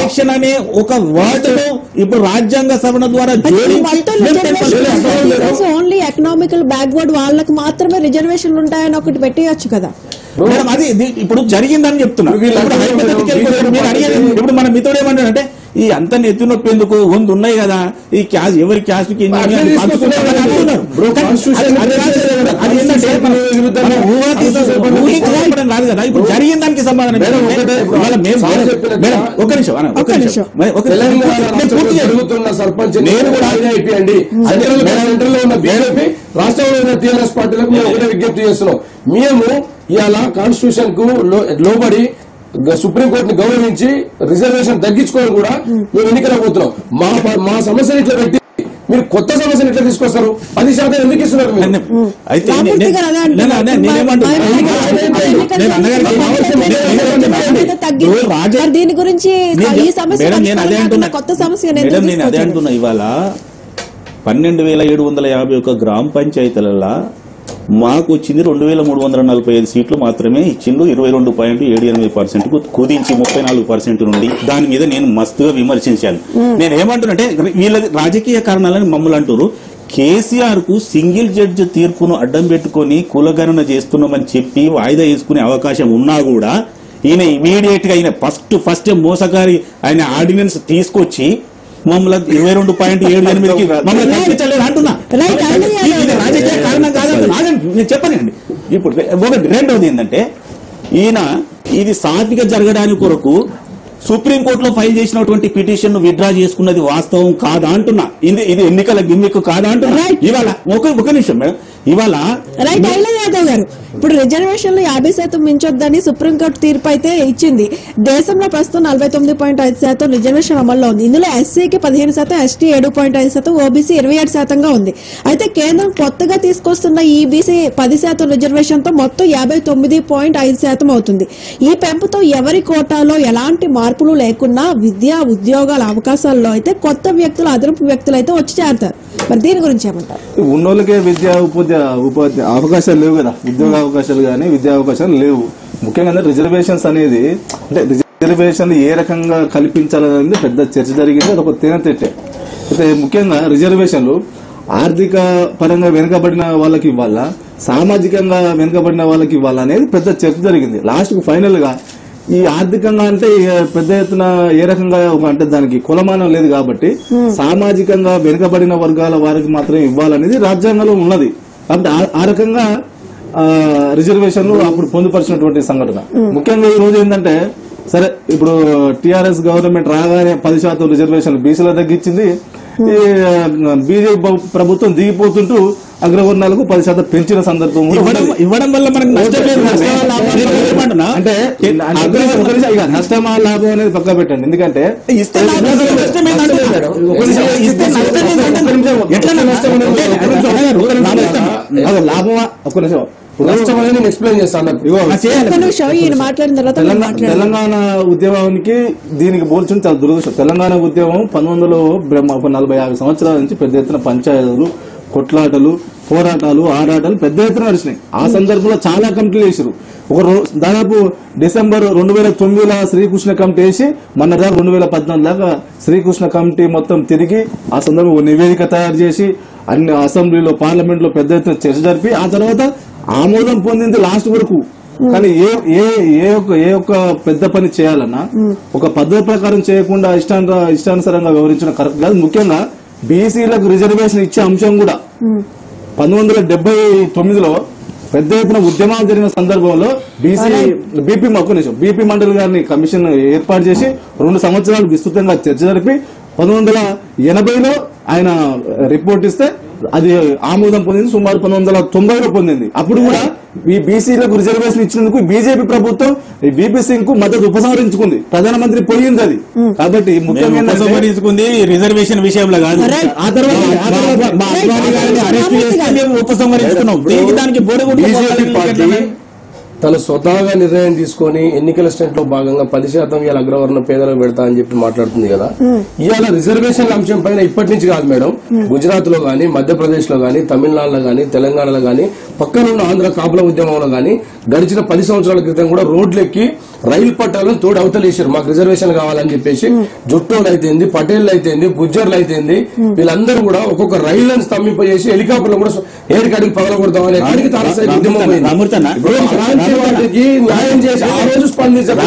సెక్షన్ అనే ఒక వర్డ్ ఇప్పుడు రాజ్యాంగ సవరణ ద్వారా ఓన్లీ ఎకనామికల్ బ్యాక్వర్డ్ వాళ్ళకి మాత్రమే రిజర్వేషన్లు ఉంటాయని ఒకటి పెట్టేయచ్చు కదా. అది ఇప్పుడు జరిగిందని చెప్తున్నా. ఇప్పుడు మన మిత్రుడు ఏమంటాడంటే ఈ అంత నెత్తి నొప్పి ఎందుకు, 100 ఉన్నాయి కదా, ఈ క్యాస్ట్ ఎవరి క్యాస్ట్ కి రాదు కదా. ఇప్పుడు జరిగిన దానికి సమాధానం ఒక నిమిషం జరుగుతున్న సర్పంచ్ నేను కూడా అయిపోయండి. రాష్ట్రంలో ఉన్న టీఆర్ఎస్ పార్టీలకు మేము ఒకటే విజ్ఞప్తి చేస్తున్నాం, మేము ఇవాళ కాన్స్టిట్యూషన్ కు లోబడి సుప్రీంకోర్టుని గౌరవించి రిజర్వేషన్ తగ్గించుకొని కూడా మేము ఎన్నికలపోతున్నాం. మా సమస్యను ఇట్లా పెట్టి మీరు కొత్త సమస్యను ఎట్లా తీసుకొస్తారు? 10% ఎందుకు ఇస్తున్నారు? దీని గురించి కొత్త సమస్య అదే అంటున్నా. ఇవాళ 12,751 గ్రామ పంచాయతీలలో మాకు వచ్చింది 2,345 సీట్లు మాత్రమే ఇచ్చిండు. 22.78% కుదించి 34% నుండి దాని మీద నేను మస్తుగా విమర్శించాను. నేను ఏమంటున్నంటే వీళ్ళ రాజకీయ కారణాలని మమ్మల్ని అంటారు. కేసీఆర్ కు సింగిల్ జడ్జి తీర్పును అడ్డం పెట్టుకుని కులగణన చేస్తున్నామని చెప్పి వాయిదా వేసుకునే అవకాశం ఉన్నా కూడా ఈయన ఇమీడియట్ గా ఆయన ఫస్ట్ మోసగారి ఆయన ఆర్డినెన్స్ తీసుకొచ్చి మమ్మల్ని 22.78కి మమ్మల్ని తప్పించలేదు అంటున్నా. రాజకీయ కారణం కాదంటున్నా. నేను చెప్పనండి. ఇప్పుడు రెండవది ఏంటంటే ఈయన ఇది సాఫీగా జరగడానికి కొరకు సుప్రీంకోర్టులో ఫైల్ చేసినటువంటి పిటిషన్ ను విత్డ్రా చేసుకున్నది వాస్తవం కాదా అంటున్నా. ఇది ఎన్నికల గిమ్మిక్ కాదా అంటున్నా. ఇవాళ ఒక నిమిషం మేడం, ఇవాళ రైట్ యాదవ్ గారు, ఇప్పుడు రిజర్వేషన్లు 50% మించొద్దని సుప్రీంకోర్టు తీర్పు అయితే ఇచ్చింది. దేశంలో ప్రస్తుతం 49.5% రిజర్వేషన్ అమల్లో ఉంది. ఇందులో ఎస్సీకి 15%, ఎస్టీ 7.5%, ఓబీసీ 27%గా ఉంది. అయితే కేంద్రం కొత్తగా తీసుకొస్తున్న ఈ బీసీ 10% రిజర్వేషన్ తో మొత్తం 59.5% అవుతుంది. ఈ పెంపుతో ఎవరి కోటాలో ఎలాంటి మార్పులు లేకున్నా విద్యా ఉద్యోగాల అవకాశాల్లో అయితే కొత్త వ్యక్తులు, అదనపు వ్యక్తులు అయితే వచ్చి చేరతారు. మరి దీని గురించి ఏమంటారు? ఉన్నోళ్ళకే విద్యా ఉపాధి అవకాశాలు లేవు కదా, ఉద్యోగ అవకాశాలు కానీ విద్యా అవకాశాలు లేవు. ముఖ్యంగా రిజర్వేషన్స్ అనేది, అంటే రిజర్వేషన్లు ఏ రకంగా కల్పించాలనేది పెద్ద చర్చ జరిగింది. అది ఒక తేనెతెట్టే. అయితే ముఖ్యంగా రిజర్వేషన్లు ఆర్థిక పరంగా వెనుకబడిన వాళ్ళకి ఇవ్వాలా, సామాజికంగా వెనుకబడిన వాళ్ళకి ఇవ్వాలా అనేది పెద్ద చర్చ జరిగింది. లాస్ట్ కు ఫైనల్ గా ఈ ఆర్థికంగా అంటే పెద్ద ఎత్తున ఏ రకంగా అంటే దానికి కులమానం లేదు కాబట్టి సామాజికంగా వెనుకబడిన వర్గాల వారికి మాత్రమే ఇవ్వాలనేది రాజ్యాంగంలో ఉన్నది. కాబట్టి ఆ రకంగా రిజర్వేషన్లు అప్పుడు పొందుపరిచినటువంటి సంఘటన. ముఖ్యంగా ఈ రోజు ఏంటంటే సరే ఇప్పుడు టీఆర్ఎస్ గవర్నమెంట్ రాగానే 10% రిజర్వేషన్లు బీసీల తగ్గించింది. బీజేపీ ప్రభుత్వం దిగిపోతుంటూ అగ్రవర్ణాలకు 10% పెంచిన సందర్భం ఇవ్వడం వల్ల మనకు నష్టం లేదు. అంటే నష్టమా లాభం అనేది పక్క పెట్టండి. ఎందుకంటే లాభమా ఒక్క నిమిషం నష్టం అనేది నేను ఎక్స్ప్లెయిన్ చేస్తాను. ఒక్క నిమిషం ఈయన మాట్లాడిన తర్వాత మీరు మాట్లాడండి. తెలంగాణ ఉద్యమానికి దీనికి పోల్చడం చాలా దురదృష్టం. తెలంగాణ ఉద్యమం 1940 సంవత్సరాల నుంచి పెద్ద ఎత్తున పంచాయతీలు, కొట్లాటలు, పోరాటాలు, ఆరాటాలు పెద్ద ఎత్తున నడిచినాయి. ఆ సందర్భంలో చాలా కమిటీలు వేసారు. దాదాపు డిసెంబర్ 2009 శ్రీకృష్ణ కమిటీ వేసి మన దాకా 2014 దాకా శ్రీకృష్ణ కమిటీ మొత్తం తిరిగి ఆ సందర్భంలో నివేదిక తయారు చేసి అన్ని అసెంబ్లీలో, పార్లమెంట్ లో పెద్ద ఎత్తున చర్చ జరిపి ఆ తర్వాత ఆమోదం పొందింది లాస్ట్ వరకు. కానీ ఏ ఒక్క పెద్ద పని చేయాలన్నా ఒక పద్ధతి ప్రకారం చేయకుండా ఇష్టానుసారంగా వివరించడం కరెక్ట్ కాదు. ముఖ్యంగా బీసీలకు రిజర్వేషన్ ఇచ్చే అంశం కూడా 1979లో పెద్ద ఎత్తున ఉద్యమాలు జరిగిన సందర్భంలో బీపీ మండలి గారిని కమిషన్ ఏర్పాటు చేసి 2 సంవత్సరాలు విస్తృతంగా చర్చ జరిపి 1980లో ఆయన రిపోర్ట్ ఇస్తే అది ఆమోదం పొందింది. సుమారు 1990లో పొందింది. అప్పుడు కూడా ఈ బీసీలకు రిజర్వేషన్ ఇచ్చినందుకు బీజేపీ ప్రభుత్వం వీపీ సింగ్ కు మద్దతు ఉపసంహరించుకుంది. ప్రధానమంత్రి పోయింది అది. కాబట్టి ముఖ్యంగా ఉపసంహరించుకుంది రిజర్వేషన్ విషయంలో కాదు. ఆ తర్వాత ఉపసంహరించుకున్నాం. దానికి తను స్వతహాగా నిర్ణయం తీసుకొని ఎన్నికల స్టెంట్ లో భాగంగా 10% ఇవాళ అగ్రవర్ణ పేదలకు పెడతా అని చెప్పి మాట్లాడుతుంది కదా. ఇవాళ రిజర్వేషన్ల అంశం పైన ఇప్పటి నుంచి కాదు మేడం, గుజరాత్ లో గానీ, మధ్యప్రదేశ్ లో గానీ, తమిళనాడులో గానీ, తెలంగాణలో గానీ, పక్కనున్న ఆంధ్ర కాపుల ఉద్యమంలో గానీ గడిచిన 10 సంవత్సరాల క్రితం కూడా రోడ్లెక్కి రైలు పట్టాలను తోడు అవతలేశారు. మాకు రిజర్వేషన్ కావాలని చెప్పేసి జుట్టోలు అయితేంది, పటేళ్లు అయితేంది, గుజ్జర్లు అయితేంది, వీళ్ళందరూ కూడా ఒక్కొక్క రైళ్లను స్తంభింపజేసి హెలికాప్టర్లు కూడా ఏడికాడికి పగలగొడతామనే కాడికి తారస్థాయి ఉద్యమం అయింది. న్యాయం చేసి ఆ రోజు స్పందించారు.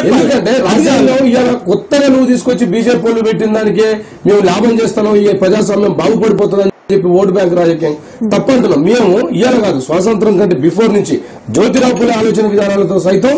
ఎందుకంటే రాజ్యాంగంలో ఇవాళ కొత్తగా నువ్వు తీసుకొచ్చి బీజేపీ వాళ్ళు పెట్టిన దానికే మేము లాభం చేస్తాను, ఈ ప్రజాస్వామ్యం బాగుపడిపోతుందని చెప్పి ఓటు బ్యాంక్ రాజకీయం తప్పంటున్నాం. మేము ఇవాళ కాదు, స్వాతంత్రం కంటే బిఫోర్ నుంచి జ్యోతిరావు పూలే ఆలోచన విధానాలతో సైతం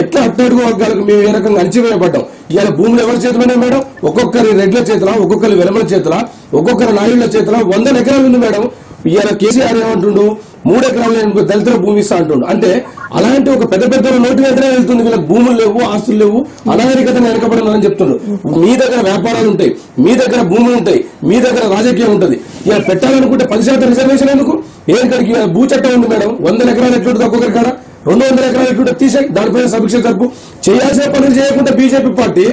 ఎట్లా అట్టడుగు వర్గాలకు మేము ఏ రకంగా అణచివేయబడ్డాం. ఇవాళ భూములు ఎవరి చేతిలోనే మేడం? ఒక్కొక్కరి రెడ్ల చేతుల, ఒక్కొక్కరి వెలమల చేతుల, ఒక్కొక్కరి నాయుళ్ల చేతుల 100 ఎకరాలు ఉంది మేడం. ఇవాళ కేసీఆర్ ఏమంటుండు, 3 ఎకరాలు దళితుల భూమి ఇస్తా అంటుండు. అంటే అలాంటి ఒక పెద్ద పెద్ద నోటి వెంటనే వెళ్తుంది. వీళ్ళకి భూములు లేవు, ఆస్తులు లేవు, అనాగరికతను వెనకబడినని చెప్తుండ్రు. మీ దగ్గర వ్యాపారాలు ఉంటాయి, మీ దగ్గర భూములు ఉంటాయి, మీ దగ్గర రాజకీయం ఉంటుంది. ఇలా పెట్టాలనుకుంటే 10% రిజర్వేషన్ ఎందుకు? ఏడికడికి భూ చట్టం ఉంది మేడం. 100 ఎకరాలు ఎట్లుంటుంది ఒక్కొక్కరి కాడ, 200 ఎకరాలు ఎట్లుంటే తీసేయి, దానిపైన సమీక్ష జరుపు. చేయాల్సిన పనులు చేయకుండా బీజేపీ పార్టీ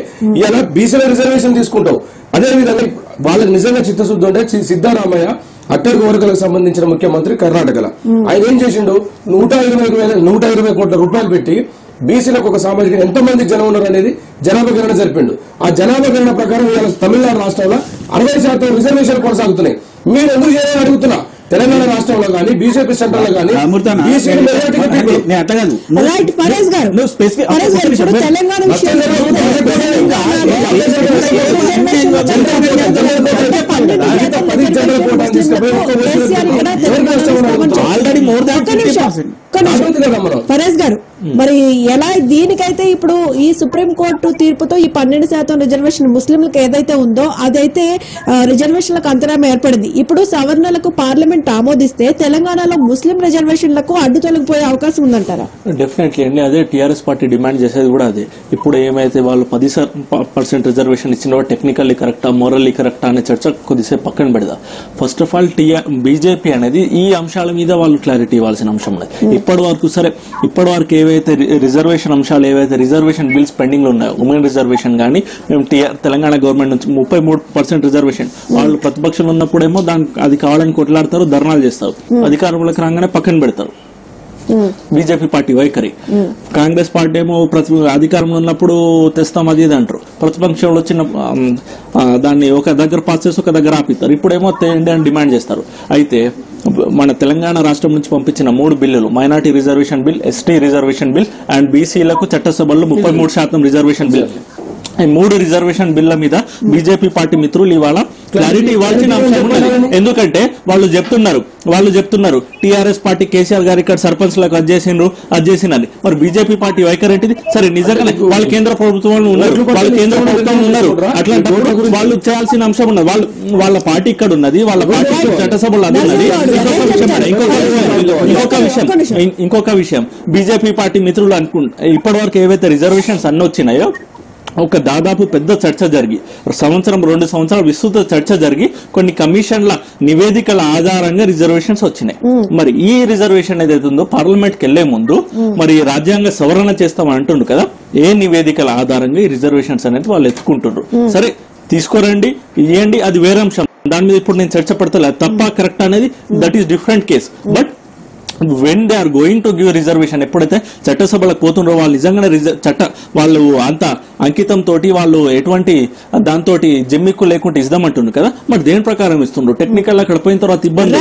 ఇలా బీసీల రిజర్వేషన్ తీసుకుంటావు. అదేవిధంగా వాళ్ళకి నిజంగా చిత్తశుద్ధి ఉంటే సిద్ధారామయ్య అట్టడుగు వర్గాలకు సంబంధించిన ముఖ్యమంత్రి కర్ణాటకలో ఆయన ఏం చేసిండు, 120 కోట్ల రూపాయలు పెట్టి బీసీలకు ఒక సామాజిక ఎంతమంది జనం ఉన్నారు అనేది జనాభా గణన జరిపిండు. ఆ జనాభా గణన ప్రకారం ఇవాళ తమిళనాడు రాష్ట్రంలో 60% రిజర్వేషన్ కొనసాగుతున్నాయి. మీరు ఎందుకు చేయాలని అడుగుతున్నా. తెలంగాణ రాష్ట్రంలో గానీ, బీజేపీ సెంటర్ లో గానీ ఆల్రెడీ మోర్ దాన్ ఫరేజ్ గారు, మరి ఎలా దీనికైతే ఇప్పుడు ఈ సుప్రీంకోర్టు తీర్పుతో ఈ 12% రిజర్వేషన్ ముస్లింలకు ఏదైతే ఉందో అదైతే రిజర్వేషన్లకు అంతరాయం ఏర్పడింది. ఇప్పుడు సవర్ణలకు పార్లమెంట్ ఆమోదిస్తే తెలంగాణలో ముస్లిం రిజర్వేషన్లకు అడ్డు తొలగిపోయే అవకాశం ఉందంటారా? డెఫినెట్లీ అండి. అదే టీఆర్ఎస్ పార్టీ డిమాండ్ చేసేది కూడా అదే. ఇప్పుడు ఏమైతే వాళ్ళు 10% రిజర్వేషన్ ఇచ్చినో టెక్నికల్లీ కరెక్టా, మోరల్లీ కరెక్టా అనే చర్చ కొద్దిసేపు పక్కన పెడదా. ఫస్ట్ ఆఫ్ ఆల్ బీజేపీ అనేది ఈ అంశాల మీద వాళ్ళు క్లారిటీ ఇవ్వాల్సిన అంశం ఉన్నది. ఇప్పటి వరకు ఏవైతే రిజర్వేషన్ అంశాలు, ఏవైతే రిజర్వేషన్ బిల్స్ పెండింగ్ లో ఉన్నాయో, ఉమెన్ రిజర్వేషన్ కానీ, మేము తెలంగాణ గవర్నమెంట్ నుంచి 33% రిజర్వేషన్ వాళ్ళు ప్రతిపక్షంలో ఉన్నప్పుడేమో అది కావాలని కొట్లాడతారు, ధర్నాలు చేస్తారు, అధికారంలోకి రాగానే పక్కన పెడతారు. బీజేపీ పార్టీ వైఖరి. కాంగ్రెస్ పార్టీ ఏమో అధికారంలో ఉన్నప్పుడు తెస్తాం అది ఇది అంటారు, ప్రతిపక్షంలో వచ్చిన దాన్ని ఒక దగ్గర పాస్ చేసి ఒక దగ్గర ఆపిస్తారు. ఇప్పుడేమో తేండి అని డిమాండ్ చేస్తారు. అయితే మన తెలంగాణ రాష్ట్రం నుంచి పంపించిన 3 బిల్లులు, minority reservation bill, ST reservation bill and బీసీలకు చట్టసభల్లో 33% రిజర్వేషన్ బిల్, ఈ 3 రిజర్వేషన్ బిల్ల మీద బీజేపీ పార్టీ మిత్రులు ఇవాళ క్లారిటీ ఇవ్వాల్సిన అవసరం ఉన్నది. ఎందుకంటే వాళ్ళు చెప్తున్నారు టీఆర్ఎస్ పార్టీ కేసీఆర్ గారు ఇక్కడ సర్పంచ్లకు అది చేసినది. మరి బీజేపీ పార్టీ వైఖరి ఏంటిది? సరే నిజంగానే వాళ్ళు కేంద్ర ప్రభుత్వంలో ఉన్నారు, అట్లాంటప్పుడు వాళ్ళు చేయాల్సిన అంశం ఉన్నది. వాళ్ళ పార్టీ ఇక్కడ ఉన్నది, వాళ్ళ పార్టీ చట్టసభలో అది ఉన్నది. ఇంకొక విషయం బీజేపీ పార్టీ మిత్రులు అనుకుంటా ఇప్పటి వరకు ఏవైతే రిజర్వేషన్స్ అన్ని వచ్చినాయో ఒక దాదాపు పెద్ద చర్చ జరిగి 1-2 సంవత్సరాలు విస్తృత చర్చ జరిగి కొన్ని కమిషన్ల నివేదికల ఆధారంగా రిజర్వేషన్స్ వచ్చినాయి. మరి ఈ రిజర్వేషన్ ఏదైతే ఉందో పార్లమెంట్ కి వెళ్లే ముందు మరి రాజ్యాంగ సవరణ చేస్తామని అంటుండ్రు కదా, ఏ నివేదికల ఆధారంగా ఈ రిజర్వేషన్స్ అనేది వాళ్ళు ఎత్తుకుంటుండ్రు. సరే తీసుకోరండి, ఇవ్వండి, అది వేరే అంశం. దాని మీద ఇప్పుడు నేను చర్చ పడతలేదు. తప్ప కరెక్ట్ అనేది that is different case. But when they are going to give reservation, ఎప్పుడైతే చట్టసభలకు పోతుండ్రో వాళ్ళు నిజంగానే వాళ్ళు అంత అంకితం తోటి వాళ్ళు ఎటువంటి దాంతో జమ్మిక్కు లేకుండా ఇద్దామంటుండ్రు కదా, మరి దేని ప్రకారం ఇస్తుండ్రు? టెక్నికల్ అక్కడ పోయిన తర్వాత ఇబ్బంది.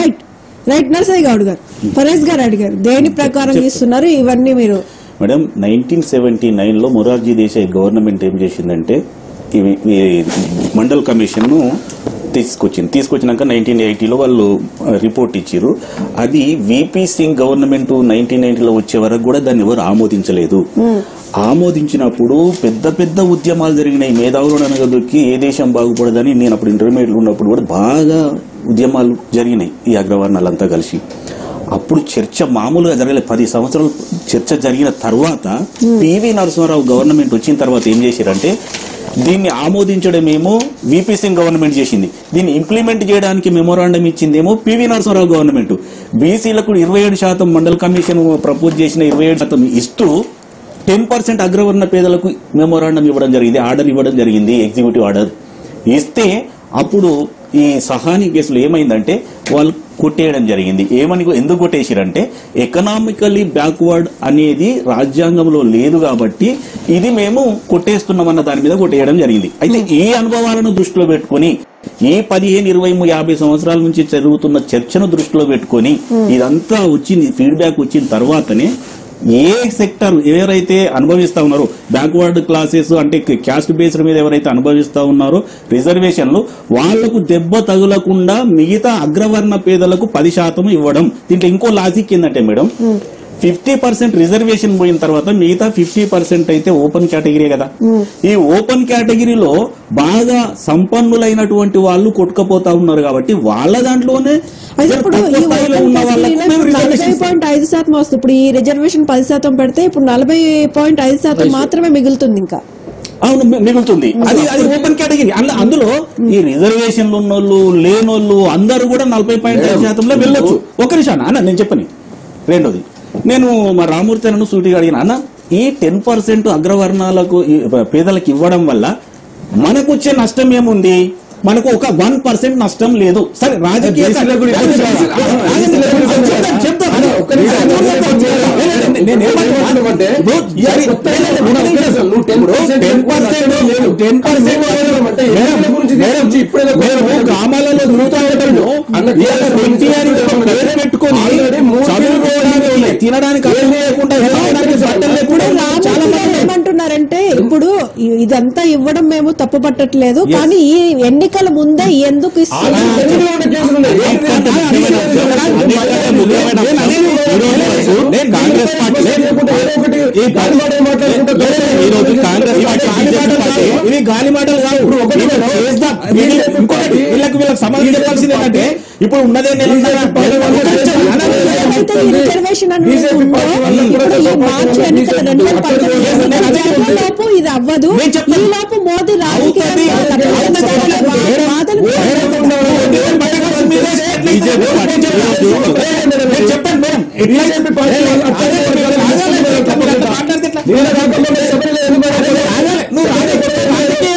రైట్ నర్సయ్య గౌడ్ గారు, ఫరేజ్ గారు అడిగారు దేని ప్రకారం ఇస్తున్నారు ఇవన్నీ మీరు. మేడం 1979లో మొరార్జీ దేశాయ్ గవర్నమెంట్ ఏం చేసిందంటే ఈ మండల్ కమిషన్ ను తీసుకొచ్చినాక 1980లో వాళ్ళు రిపోర్ట్ ఇచ్చారు. అది విపి సింగ్ గవర్నమెంట్ 1990లో వచ్చే వరకు కూడా దాన్ని ఎవరు ఆమోదించలేదు. ఆమోదించినప్పుడు పెద్ద పెద్ద ఉద్యమాలు జరిగినాయి. మేధావులు అనగదొక్కి ఏ దేశం బాగుపడదని నేను అప్పుడు ఇంటర్మీడియట్ ఉన్నప్పుడు కూడా బాగా ఉద్యమాలు జరిగినాయి ఈ అగ్రవర్ణాలంతా కలిసి. అప్పుడు చర్చ మామూలుగా జరగలేదు. 10 సంవత్సరాలు చర్చ జరిగిన తర్వాత పివి నరసింహారావు గవర్నమెంట్ వచ్చిన తర్వాత ఏం చేశారంటే దీన్ని ఆమోదించడమేమో విపి సింగ్ గవర్నమెంట్ చేసింది, దీన్ని ఇంప్లిమెంట్ చేయడానికి మెమోరాండం ఇచ్చిందేమో పివి నరసింహారావు గవర్నమెంట్. బీసీలకు 27% మండల్ కమిషన్ ప్రపోజ్ చేసిన 27% ఇస్తూ 10% అగ్రవర్ణ పేదలకు మెమోరాండం ఇవ్వడం జరిగింది, ఆర్డర్ ఇవ్వడం జరిగింది, ఎగ్జిక్యూటివ్ ఆర్డర్ ఇస్తే అప్పుడు ఈ సహాని కేసులో ఏమైందంటే వాళ్ళు కొట్టేయడం జరిగింది. ఎందుకు కొట్టేసారంటే ఎకనామికల్లీ బ్యాక్వర్డ్ అనేది రాజ్యాంగంలో లేదు కాబట్టి ఇది మేము కొట్టేస్తున్నామన్న దాని మీద కొట్టేయడం జరిగింది. అయితే ఈ అనుభవాలను దృష్టిలో పెట్టుకుని ఈ 15, 20, 50 సంవత్సరాల నుంచి జరుగుతున్న చర్చను దృష్టిలో పెట్టుకుని ఇదంతా వచ్చింది, ఫీడ్బ్యాక్ వచ్చిన తర్వాతనే ఏ సెక్టర్ ఎవరైతే అనుభవిస్తా ఉన్నారో బ్యాక్వర్డ్ క్లాసెస్ అంటే క్యాస్ట్ బేస్డ్ మీద ఎవరైతే అనుభవిస్తా ఉన్నారో రిజర్వేషన్లు వాళ్లకు దెబ్బ తగులకుండా మిగతా అగ్రవర్ణ పేదలకు 10% ఇవ్వడం. దీంట్లో ఇంకో లాజిక్ ఏంటంటే మేడం 50% రిజర్వేషన్ పోయిన తర్వాత మిగతా 50% అయితే ఓపెన్ కేటగిరీ కదా. ఈ ఓపెన్ కేటగిరీలో బాగా సంపన్నులైనటువంటి వాళ్ళు కొట్టుకపోతా ఉన్నారు కాబట్టి వాళ్ళ దాంట్లోనే ఇప్పుడు 40.5% వస్తుంది. ఇప్పుడు ఈ రిజర్వేషన్ 10% పెడితే ఇప్పుడు 40.5% మాత్రమే మిగులుతుంది. ఇంకా అవును మిగులుతుంది, అది ఓపెన్ కేటగిరీ. అందులో ఈ రిజర్వేషన్లు ఉన్నోళ్ళు లేనోళ్ళు అందరూ కూడా 40.5%లో వెళ్ళొచ్చు. ఒక నిమిషం అన్న నేను చెప్పని. రెండోది నేను మా రామూర్తి అన్నను సూటిగా అడిగిన, అన్న ఈ 10% అగ్రవర్ణాలకు పేదలకు ఇవ్వడం వల్ల మనకు వచ్చే నష్టం ఏముంది? మనకు ఒక 1% నష్టం లేదు. సరే రాజకీయ గ్రామాలలో పెట్టుకొని తినడానికి ఏమంటున్నారంటే ఇప్పుడు ఇదంతా ఇవ్వడం మేము తప్పు పట్టట్లేదు, కానీ ఈ ఎన్నికల ముందే ఎందుకు కాంగ్రెస్ పార్టీ ఇవి గాలి మాటలు కావు. వీళ్ళకి సమాధానం చెప్పాల్సింది ఏంటంటే ఇప్పుడు ఉన్నదే రిజర్వేషన్ ఇది అవ్వదు. ఈ లోపు మోదీ రాజకీయ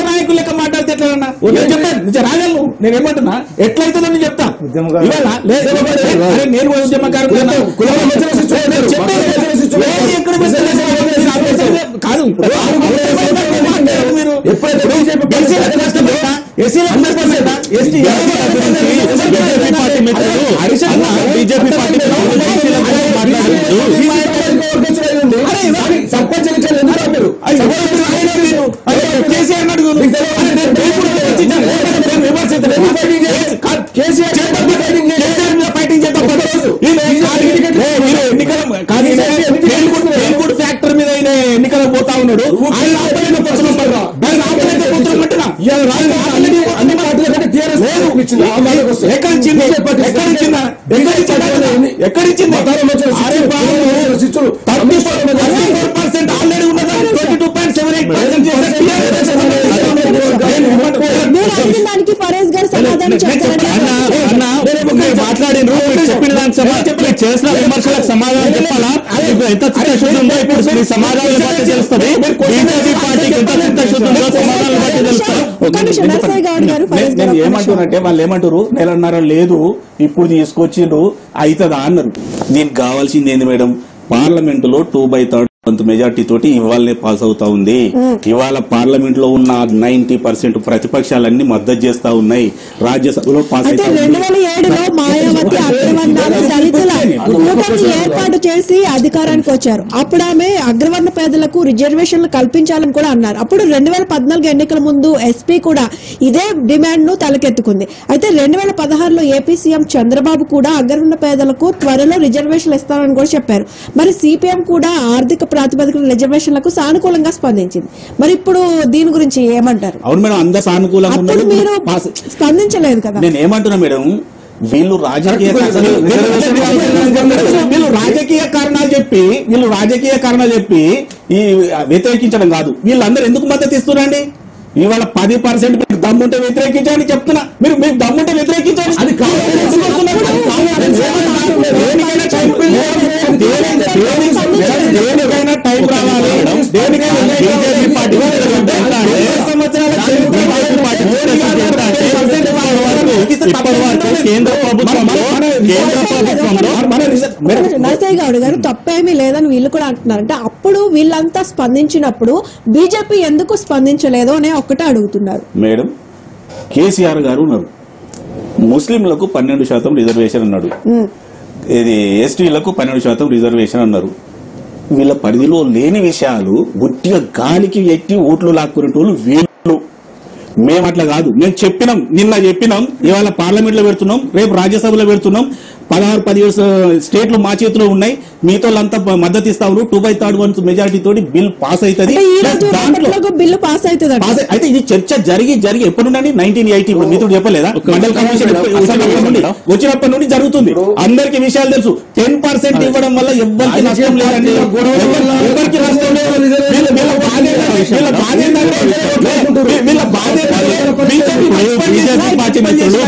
నాయకులు లెక్క మాట్లాడితే ఎట్లా రాగలను? నేనేమంటున్నా ఎట్లయితుందని చెప్తా. నేను ఉద్యమకారు కాదు. మీరు బీజేపీ పార్టీ సర్పంచ్ కేసీఆర్ అడుగు ఫైటింగ్ చేద్దాం. ఫ్యాక్టరీ మీద ఆయన ఎన్నికలకు పోతా ఉన్నాడు. ఎక్కడిచ్చింది? మీరు చేసిన విమర్శలకు సమాధానం చెప్పాలా? ఎంత చిత్తశుద్ధి ఉందో ఇప్పుడు మీ సమాధానాలు బట్టి తెలుస్తుంది. బీజేపీ పార్టీకి ఎంత చిత్తశుద్ధి ఉందో సమాధానాలు బట్టి తెలుస్తుంది. నేను ఏమంటున్నానంటే వాళ్ళు ఏమంటారు, నెలన్నర లేదు ఇప్పుడు తీసుకొచ్చిండ్రు అవుతుందా అన్నారు. దీనికి కావాల్సింది ఏంది మేడం, పార్లమెంటులో 2/3 మెజార్టీ తోటి ఇవాళనే పాస్ అవుతా ఉంది. ఇవాళ పార్లమెంట్ లో ఉన్న 90% ప్రతిపక్షాలన్నీ మద్దతు చేస్తా ఉన్నాయి. రాజ్యసభలో పాస్ అయితే 2007లో మాయావతి అగ్రవర్ణాలు దళితుల కూటమిని ఏర్పాటు చేసి అధికారానికి వచ్చారు. అప్పుడు ఆమె అగ్రవర్ణ పేదలకు రిజర్వేషన్లు కల్పించాలని కూడా అన్నారు. అప్పుడు 2014 ఎన్నికల ముందు ఎస్పీ కూడా ఇదే డిమాండ్ ను తలకెత్తుకుంది. అయితే 2016లో ఏపీ సీఎం చంద్రబాబు కూడా అగ్రవర్ణ పేదలకు త్వరలో రిజర్వేషన్లు ఇస్తారని కూడా చెప్పారు. మరి సిపిఎం కూడా ఆర్థిక ప్రాతిపదికన రిజర్వేషన్లకు సానుకూలంగా స్పందించింది. మరి ఇప్పుడు దీని గురించి ఏమంటారు? అవును మేడం, అందరు సానుకూలంగా అప్పుడు మీరు స్పందించలేదు కదా. నేను ఏమంటున్నా మేడం, వీళ్ళు రాజకీయ కారణాలు చెప్పి ఈ వ్యతిరేకించడం కాదు. వీళ్ళందరూ ఎందుకు మద్దతు ఇస్తున్నారండి? ఇవాళ 10% మీకు దమ్ముంటే వ్యతిరేకించండి చెప్తున్నా. మీరు దమ్ముంటే వ్యతిరేకించండి. అది దేనికైనా టైం రావాలి. కేంద్ర ప్రభుత్వంలో నరసయ్య గౌడ్ గారు తప్పేమీ లేదని వీళ్ళు కూడా అంటున్నారు. అంటే అప్పుడు వీళ్ళంతా స్పందించినప్పుడు బీజేపీ ఎందుకు స్పందించలేదు అనే ఒక్కటే అడుగుతున్నారు. మేడం, కేసీఆర్ గారు ఉన్నారు, ముస్లింలకు 12% రిజర్వేషన్ అన్నాడు, ఇది ఎస్టీలకు 12% రిజర్వేషన్ అన్నారు. వీళ్ళ పరిధిలో లేని విషయాలు గుట్టిగా గాలికి ఎట్టి ఓట్లు లాక్కునేటోళ్ళు వీళ్ళు. మేము అట్లా కాదు, మేము చెప్పినాం, నిన్న చెప్పినాం, ఇవాళ పార్లమెంట్ లో పెడుతున్నాం, రేపు రాజ్యసభలో పెడుతున్నాం. 16-17 స్టేట్లు మా చేతిలో ఉన్నాయి. మీతో మద్దతు ఇస్తాము. 2/3 మెజారిటీ తోటి బిల్ పాస్ అవుతుంది. బిల్లు పాస్ అవుతుంది. అయితే ఇది చర్చ జరిగి ఎప్పుడుండండి? 1980 మీతో చెప్పలేదా? మండల్ కమిషన్ వచ్చినప్పటి నుండి జరుగుతుంది. అందరికి విషయాలు తెలుసు. 10% ఇవ్వడం వల్ల ఎవరికి నష్టం లేదండి. ఎవరికి నష్టం లేదు.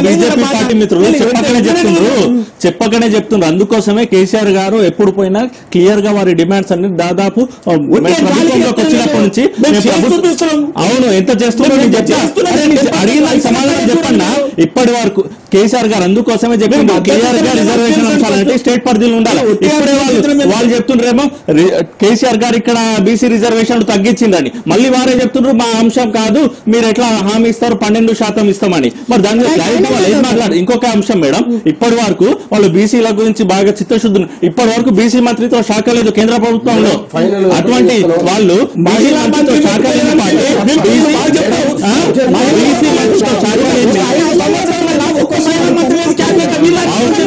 బీజేపీ పార్టీ మిత్రులు చెప్పకనే చెప్తున్నారు. అందుకోసమే కేసీఆర్ గారు ఎప్పుడు పోయినా క్లియర్ గా వారి డిమాండ్స్ అన్ని దాదాపు ప్రభుత్వంలోకి వచ్చినప్పటి నుంచి అవును ఎంత చేస్తున్నారు అడిగిన సమాధానం చెప్పండి. ఇప్పటి వరకు కేసీఆర్ గారు అందుకోసమే చెప్పింది క్లియర్ గా రిజర్వేషన్ అంశాలంటే స్టేట్ పరిధిలో ఉండాలి. ఇప్పుడే వాళ్ళు చెప్తుండ్రేమో కేసీఆర్ గారు ఇక్కడ బీసీ రిజర్వేషన్లు తగ్గించిందని, మళ్ళీ వారే చెప్తుండ్రు మా అంశం కాదు, మీరు ఎట్లా హామీ ఇస్తారు 12% ఇస్తామని. మరి దాని మీద వాళ్ళు ఏం మాట్లాడారు? ఇంకొక అంశం మేడం, ఇప్పటి వరకు వాళ్ళు బీసీల గురించి బాగా చిత్తశుద్ధి, ఇప్పటి వరకు బీసీ మంత్రిత్వ శాఖ లేదు కేంద్ర ప్రభుత్వంలో. అటువంటి వాళ్ళు బీసీ మంత్రిత్వ శాఖ లేని పార్టీ బీసీ మంత్రిత్వ శాఖ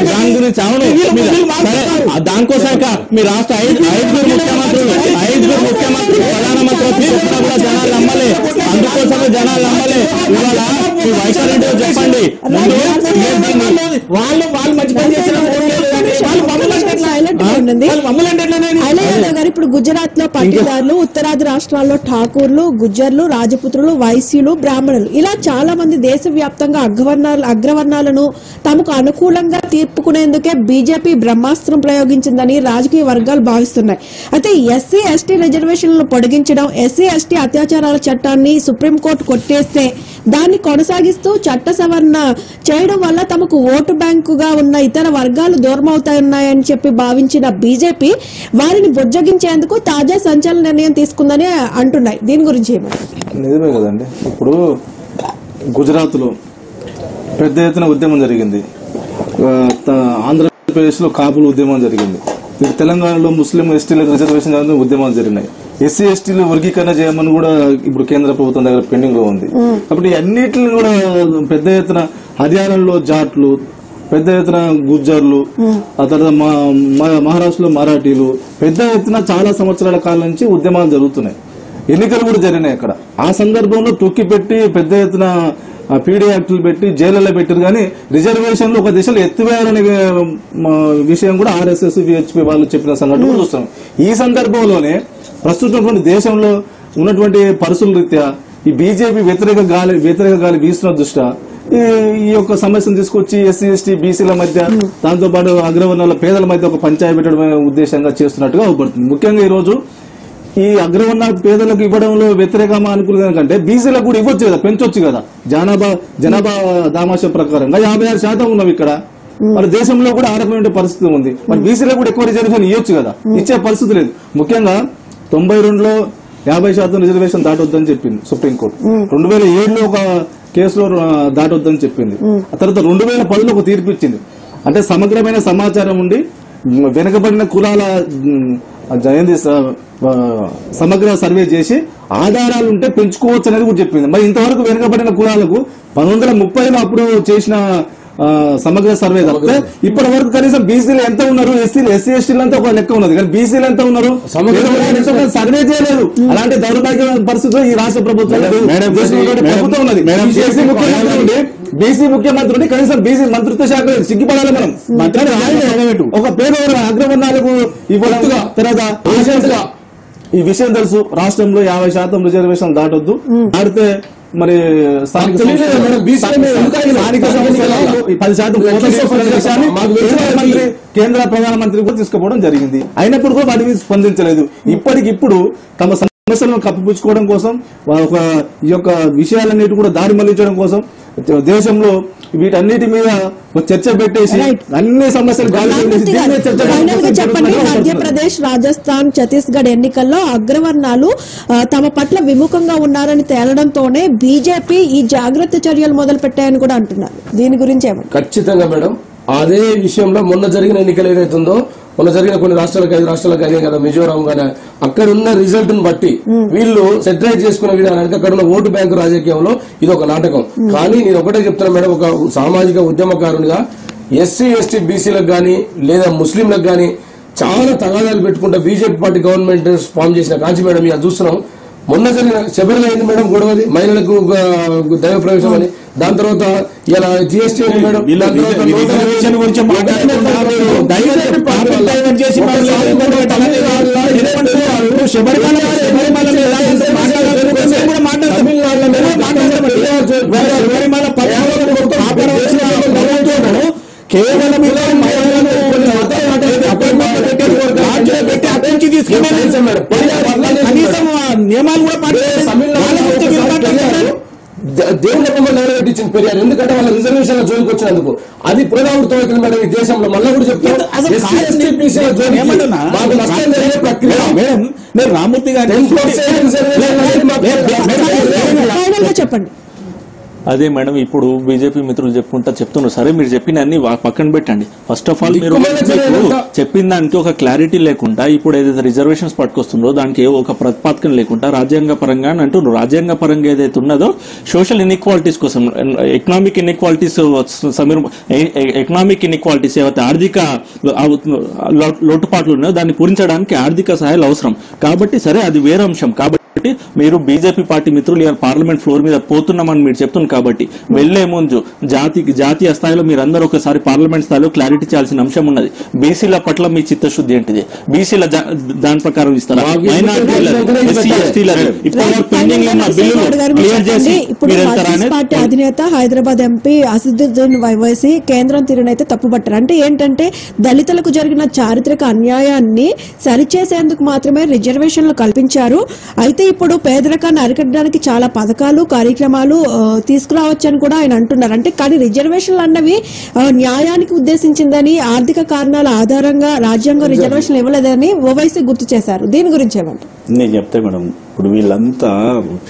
దాని గురించి అవును సరే, దానికోసం మీ రాష్ట్ర ఐదుగురు ముఖ్యమంత్రులు ప్రధానమంత్రి చెప్పినా కూడా జనాలు నమ్మలే. అందుకోసమే జనాలు నమ్మలే. ఇవాళ మీ వైఖరి చెప్పండి. వాళ్ళు మంచి పని చేసిన ఇప్పుడు గుజరాత్ లో పట్టిదారులు, ఉత్తరాది రాష్ట్రాల్లో ఠాకూర్లు, గుజ్జర్లు, రాజపుత్రులు, వైశ్యులు, బ్రాహ్మణులు ఇలా చాలా మంది దేశవ్యాప్తంగా అగ్రవర్ణాలను తమకు అనుకూలంగా తీర్పుకునేందుకే బీజేపీ బ్రహ్మాస్త్రం ప్రయోగించిందని రాజకీయ వర్గాలు భావిస్తున్నాయి. అయితే ఎస్సీ ఎస్టీ రిజర్వేషన్లను పొడిగించడం, ఎస్సీ ఎస్టీ అత్యాచారాల చట్టాన్ని సుప్రీంకోర్టు కొట్టేస్తే దాన్ని కొనసాగిస్తూ చట్ట సవరణ చేయడం వల్ల తమకు ఓటు బ్యాంకుగా ఉన్న ఇతర వర్గాలు దూరమవుతాయని చెప్పి భావించిన బీజేపీ వారిని బుజ్జగించేందుకు తాజా సంచలన నిర్ణయం తీసుకుందని అంటున్నాయి. దీని గురించి నిజమే కదండి. ఇప్పుడు గుజరాత్ లో పెద్ద ఎత్తున ఉద్యమం జరిగింది, ఆంధ్రప్రదేశ్ లో కాపుల ఉద్యమం జరిగింది, తెలంగాణలో ముస్లిం ఎస్టీలకు రిజర్వేషన్ ఉద్యమాలు జరిగినాయి. ఎస్సీ ఎస్టీలు వర్గీకరణ చేయమని కూడా ఇప్పుడు కేంద్ర ప్రభుత్వం దగ్గర పెండింగ్ లో ఉంది. కాబట్టి అన్నిటిని కూడా పెద్ద ఎత్తున హర్యానాలో జాట్లు, పెద్ద ఎత్తున గుజ్జర్లు, ఆ తర్వాత మహారాష్ట్రలో మరాఠీలు పెద్ద ఎత్తున చాలా సంవత్సరాల కాలం నుంచి ఉద్యమాలు జరుగుతున్నాయి. ఎన్నికలు కూడా జరిగినాయి అక్కడ. ఆ సందర్భంలో తొక్కి పెట్టి పెద్ద ఎత్తున పీడీ యాక్టులు పెట్టి జైళ్లలో పెట్టారు. కానీ రిజర్వేషన్లు ఒక దిశలో ఎత్తివేయాలనే విషయం కూడా ఆర్ఎస్ఎస్ విహెచ్పి వాళ్ళు చెప్పిన సంఘటన చూస్తాం. ఈ సందర్భంలోనే ప్రస్తుతం దేశంలో ఉన్నటువంటి పరిస్థితుల రీత్యా ఈ బీజేపీ వ్యతిరేక గాలి వీస్తున్న దృష్ట్యా ఈ యొక్క సమస్యను తీసుకొచ్చి ఎస్సీ ఎస్టీ బీసీల మధ్య దాంతో పాటు అగ్రవర్ణాల పేదల మధ్య ఒక పంచాయతీ పెట్టడం ఉద్దేశంగా చేస్తున్నట్టుగా అవబడుతుంది. ముఖ్యంగా ఈ రోజు ఈ అగ్రవర్ణాల పేదలకు ఇవ్వడంలో వ్యతిరేకమా అనుకునే కంటే బీసీలకు కూడా ఇవ్వచ్చు కదా, పెంచొచ్చు కదా. జనాభా దామాష ప్రకారంగా 56% ఉన్నవి ఇక్కడ. మరి దేశంలో కూడా ఆ రకమైన పరిస్థితి ఉంది. మరి బీసీలకు కూడా ఎక్కువ రిజర్వేషన్ ఇవ్వచ్చు కదా, ఇచ్చే పరిస్థితి లేదు. ముఖ్యంగా 92లో 50% రిజర్వేషన్ దాటొద్దని చెప్పింది సుప్రీంకోర్టు. 2007లో ఒక కేసులో దాటొద్దని చెప్పింది. ఆ తర్వాత 2010లో ఒక తీర్పు ఇచ్చింది. అంటే సమగ్రమైన సమాచారం ఉండి వెనుకబడిన కులాల సమగ్ర సర్వే చేసి ఆధారాలు ఉంటే పెంచుకోవచ్చు అనేది కూడా చెప్పింది. మరి ఇంతవరకు వెనుకబడిన కులాలకు 1930లో అప్పుడు చేసిన సమగ్ర సర్వే తప్పితే ఇప్పటి వరకు కనీసం బీసీలు ఎంత ఉన్నారు, ఎస్సీ ఎస్టీలు అంతా ఒక లెక్క ఉన్నది, కానీ బీసీలు ఎంత ఉన్నారు సర్వే చేయలేదు. అలాంటి దౌర్భాగ్యమైన పరిస్థితుల్లో ఈ రాష్ట్ర ప్రభుత్వం ఉన్నది. బీసీ ముఖ్యమంత్రి ఉండి కనీసం బీసీ మంత్రిత్వ శాఖ సిగ్గుపడాలి మనం. ఒక పేద అగ్రవర్ణాలకు ఇవ్వడం తర్వాత ఈ విషయం తెలుసు. రాష్ట్రంలో 50% రిజర్వేషన్ దాటొద్దు, దాటితే మరి స్థానిక 10% కేంద్ర ప్రధానమంత్రి కూడా తీసుకుపోవడం జరిగింది. అయినప్పుడు కూడా వాటి మీద స్పందించలేదు. ఇప్పటికిప్పుడు తమ సమస్యలను కప్పిపుచ్చుకోవడం కోసం, ఈ యొక్క విషయాలన్నిటి కూడా దారి మళ్లించడం కోసం దేశంలో వీటన్నిటి మీద చర్చ పెట్టేసి అన్ని సమస్యలు చెప్పండి. మధ్యప్రదేశ్, రాజస్థాన్, ఛత్తీస్గఢ్ ఎన్నికల్లో అగ్రవర్ణాలు తమ పట్ల విముఖంగా ఉన్నారని తేలడంతోనే బీజేపీ ఈ జాగ్రత్త చర్యలు మొదలు పెట్టాయని కూడా అంటున్నారు. దీని గురించి ఏమంటారు? ఖచ్చితంగా మేడం, అదే విషయంలో మొన్న జరిగిన ఎన్నికలు ఏదైతుందో, మొన్న జరిగిన కొన్ని రాష్ట్రాలకు 5 రాష్ట్రాలకు అదే కదా, మిజోరాం గానీ అక్కడ ఉన్న రిజల్ట్ ను బట్టి వీళ్ళు సెటరైజ్ చేసుకునే విధానానికి అక్కడ ఉన్న ఓటు బ్యాంకు రాజకీయంలో ఇది ఒక నాటకం. కానీ నేను ఒకటే చెప్తున్నా మేడం, ఒక సామాజిక ఉద్యమకారునిగా ఎస్సీ ఎస్టీ బీసీలకు గానీ లేదా ముస్లింలకు గానీ చాలా తగాదాలు పెట్టుకుంటా బీజేపీ పార్టీ గవర్నమెంట్ ఫామ్ చేసిన కాంచి మేడం ఇలా చూస్తున్నాం. మొన్న జరిగిన శబరిలో అయింది మేడం గొడవది, మహిళలకు దైవ ప్రవేశం అని. దాని తర్వాత ఇలా జిఎస్టీ మేడం, కేవలం నియమాలు కూడా దేవుళ్ళ బొమ్మలు నిలబెట్టించింది పెరియారు. ఎందుకంటే వాళ్ళ రిజర్వేషన్ జోలికి వచ్చినందుకు అది పునరావృతం అవుతుంది మేడం ఈ దేశంలో. మళ్ళీ కూడా చెప్తాను, రామూర్తి గారు చెప్పండి. అదే మేడం, ఇప్పుడు బీజేపీ మిత్రులు చెప్తున్నారు. సరే, మీరు చెప్పిన అన్ని పక్కన పెట్టండి. ఫస్ట్ ఆఫ్ ఆల్ మీరు చెప్పిన దానికి ఒక క్లారిటీ లేకుండా ఇప్పుడు ఏదైతే రిజర్వేషన్స్ పట్టుకొస్తుందో దానికి ఒక ప్రతిపాదకం లేకుండా రాజ్యాంగ పరంగా అంటున్నారు. రాజ్యాంగ పరంగా ఏదైతే ఉన్నదో సోషల్ ఇన్ఈక్వాలిటీస్ కోసం, ఎకనామిక్ ఇన్ఈక్వాలిటీస్ ఏవైతే ఆర్థిక లోటుపాట్లు ఉన్నాయో దాన్ని పూరించడానికి ఆర్థిక సహాయాలు అవసరం. కాబట్టి సరే, అది వేరే అంశం. కాబట్టి మీరు బీజేపీ పార్టీ మిత్రులు ఇవాళ పార్లమెంట్ ఫ్లోర్ మీద పోతున్నామని మీరు చెప్తున్నారు. కాబట్టి వెళ్లే ముందు జాతీయ స్థాయిలో మీరందరూ ఒకసారి పార్లమెంట్ స్థాయిలో క్లారిటీ చేయాల్సిన అంశం ఉన్నది. బీసీల పట్ల మీ చిత్తశుద్ధి ఏంటిది? బీసీల దాని ప్రకారం ఇస్తారా? పార్టీ అధినేత హైదరాబాద్ ఎంపీ అసదుద్దీన్ ఓవైసీ కేంద్రం తీరునైతే తప్పుపట్టారు. అంటే ఏంటంటే దళితులకు జరిగిన చారిత్రక అన్యాయాన్ని సరిచేసేందుకు మాత్రమే రిజర్వేషన్లు కల్పించారు. అయితే ఇప్పుడు పేదరికాన్ని అరికట్టడానికి చాలా పథకాలు, కార్యక్రమాలు తీసుకురావచ్చని కూడా ఆయన అంటున్నారు. అంటే కానీ రిజర్వేషన్లు అన్నవి న్యాయానికి ఉద్దేశించిందని, ఆర్థిక కారణాల ఆధారంగా రాజ్యాంగం రిజర్వేషన్లు ఇవ్వలేదని ఓవైసీ గుర్తు చేశారు. దీని గురించి ఏమంటారు? నేను చెప్తే మేడం, ఇప్పుడు వీళ్ళంతా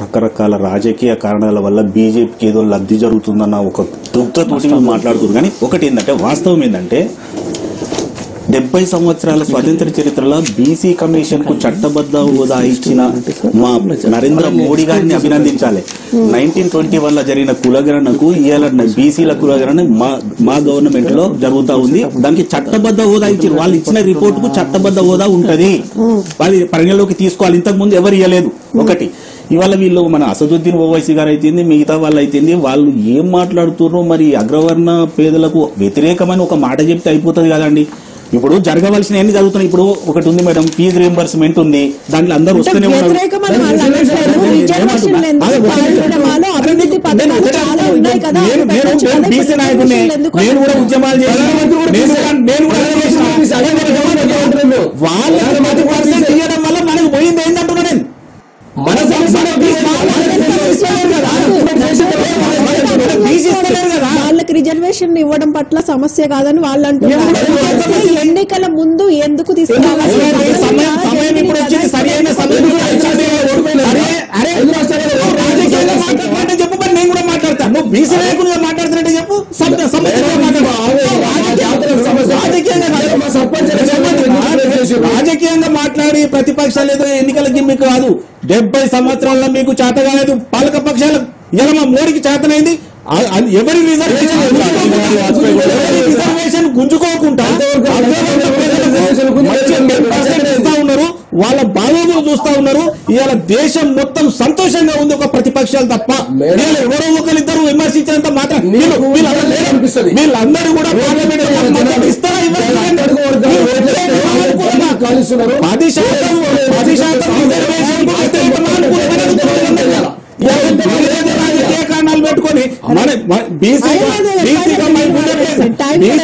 రకరకాల రాజకీయ కారణాల వల్ల బీజేపీకి ఏదో లబ్ధి జరుగుతుందన్న ఒక దుగ్ధతోటి మాట్లాడుతున్నారు. కానీ ఒకటి ఏంటంటే, వాస్తవం ఏంటంటే 70 సంవత్సరాల స్వాతంత్ర చరిత్రలో బీసీ కమిషన్ కు చట్టబద్ధ హోదా ఇచ్చిన మా నరేంద్ర మోడీ గారిని అభినందించాలి. 1921 లో జరిగిన కులగణనకు ఇవాళ బీసీల కులగణన మా గవర్నమెంట్ లో జరుగుతా ఉంది. దానికి చట్టబద్ధ హోదా ఇచ్చారు. వాళ్ళు ఇచ్చిన రిపోర్ట్ కు చట్టబద్ధ హోదా ఉంటది, వాళ్ళు పరిగణలోకి తీసుకోవాలి. ఇంతకు ముందు ఎవరు ఇవ్వలేదు. ఒకటి ఇవాళ వీళ్ళు మన అసదుద్దీన్ ఓవైసీ గారు అయితేంది, మిగతా వాళ్ళు అయితేంది, వాళ్ళు ఏం మాట్లాడుతున్నారో మరి అగ్రవర్ణ పేదలకు వ్యతిరేకమైన ఒక మాట చెప్తే అయిపోతుంది కదండి. ఇప్పుడు జరగవలసిన ఎన్ని జరుగుతున్నాయి. ఇప్పుడు ఒకటి ఉంది మేడం, ఫీజు రీంబర్స్మెంట్ ఉంది, దాంట్లో అందరూ వస్తూనే ఉన్నారు. వ్యతిరేకమని వాళ్ళు అనట్లేదు. రిజర్వేషన్లు ఎందుకు, కార్యక్రమాలు, అభివృద్ధి పథకాలు చాలా ఉన్నాయి కదా. నేను బీసీ నాయకుడిని, నేను కూడా ఉద్యమాలు చేశాను, నేను కూడా వాళ్ళ 10% ఇవ్వడం వల్ల మనకు పోయింది ఏంటంటున్నా నేను. మన వాళ్ళకి రిజర్వేషన్ ఇవ్వడం పట్ల సమస్య కాదని వాళ్ళు అంటున్నారు. ఎన్నికల ముందు ఎందుకు తీసుకురావాలి? సమయం ఇప్పుడు వచ్చింది, సరైన సమయం చెప్పు. నేను కూడా మాట్లాడతాను, నువ్వు బీసీ నాయకులుగా మాట్లాడుతున్నట్టే చెప్పు. రాజకీయంగా మాట్లాడి ప్రతిపక్షాలు ఏదో ఎన్నికల గిమ్మిక్ కాదు. 70 సంవత్సరాల్లో మీకు చేత కాలేదు, పాలక పక్షాలు ఇలా మా మోడీకి చేతనైంది. ఎవరి రిజర్వేషన్ గుంజుకోకుండా ఇస్తా ఉన్నారు, వాళ్ళ బాగోగులు చూస్తా ఉన్నారు. ఇవాళ దేశం మొత్తం సంతోషంగా ఉంది, ఒక ప్రతిపక్షాలు తప్ప. ఎవరో ఒకరిద్దరు విమర్శించినంత మాత్రం వీళ్ళందరూ కూడా పార్లమెంట్ ఇస్తారా? 10% కారణాలు పెట్టుకొని మన బీసీ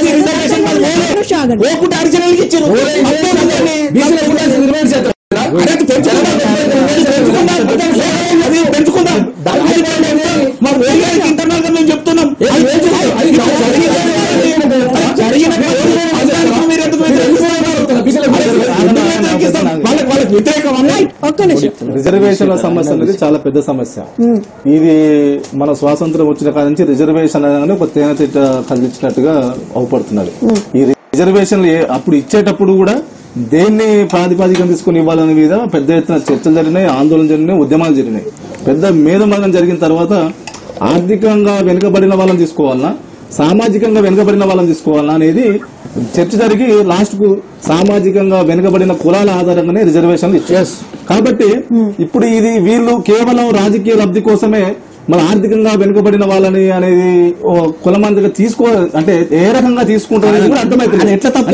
రిజర్వేషన్ పోకుండా అడిషనల్కి ఇచ్చారు. పెంచుకుందాం, ఇంటర్నల్ గా మేము చెప్తున్నాం. రిజర్వేషన్ల సమస్య అనేది చాలా పెద్ద సమస్య. ఇది మన స్వాతంత్రం వచ్చిన కాడ నుంచి రిజర్వేషన్ అనేది ఒక తేనెతిట్ట కలిగించినట్టుగా అవుపడుతున్నది. ఈ రిజర్వేషన్లు అప్పుడు ఇచ్చేటప్పుడు కూడా దేన్ని ప్రాతిపదికన తీసుకుని ఇవ్వాలనే మీద పెద్ద ఎత్తున చర్చలు జరిగినాయి, ఆందోళన జరిగినాయి, ఉద్యమాలు జరిగినాయి. పెద్ద మేధోమథనం జరిగిన తర్వాత ఆర్థికంగా వెనుకబడిన వాళ్ళని తీసుకోవాలన్నా, సామాజికంగా వెనుకబడిన వాళ్ళని తీసుకోవాలన్నా అనేది చర్చ జరిగి లాస్ట్ కు సామాజికంగా వెనుకబడిన కులాల ఆధారంగానే రిజర్వేషన్లు ఇచ్చారు. కాబట్టి ఇప్పుడు ఇది వీళ్ళు కేవలం రాజకీయ లబ్ధి కోసమే మన ఆర్థికంగా వెనుకబడిన వాళ్ళని అనేది కులమందిగా తీసుకో అంటే ఏ రకంగా తీసుకుంటారనేది కూడా అర్థమైపోయింది. ఎట్లా తప్ప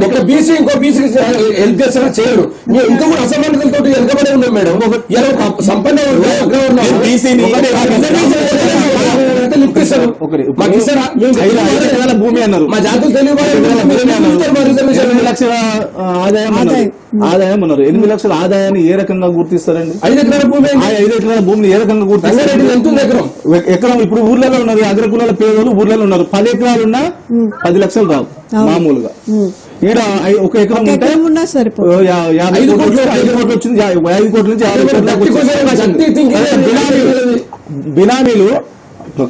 ఒక బీసీ ఇంకో బీసీ హెల్ప్ చేసినా చేయడు. ఇంకా కూడా అసమానతలతో వెనుకబడి ఉన్నాం మేడం. సంపన్న భూమి అన్నారు, మా జాతులు తెలియదు. 8 లక్షల ఆదాయం అన్నారు. 8 లక్షల ఆదాయాన్ని ఏ రకంగా గుర్తిస్తారండి? 5 ఎకరాల భూమి, 5 ఎకరాల భూమిని ఏ రకంగా గుర్తిస్తారు? ఎకరం ఇప్పుడు ఊర్లలో ఉన్నారు, అగ్రకులాల పేదలు ఊర్లలో ఉన్నారు. 10 ఎకరాలున్నా 10 లక్షలు రావు మామూలుగా. ఈడ ఒక ఎకరం ఉంటే 50 కోట్లు, 5 కోట్లు వచ్చింది, 5 కోట్ల నుంచి 50 కోట్ల బినామీలు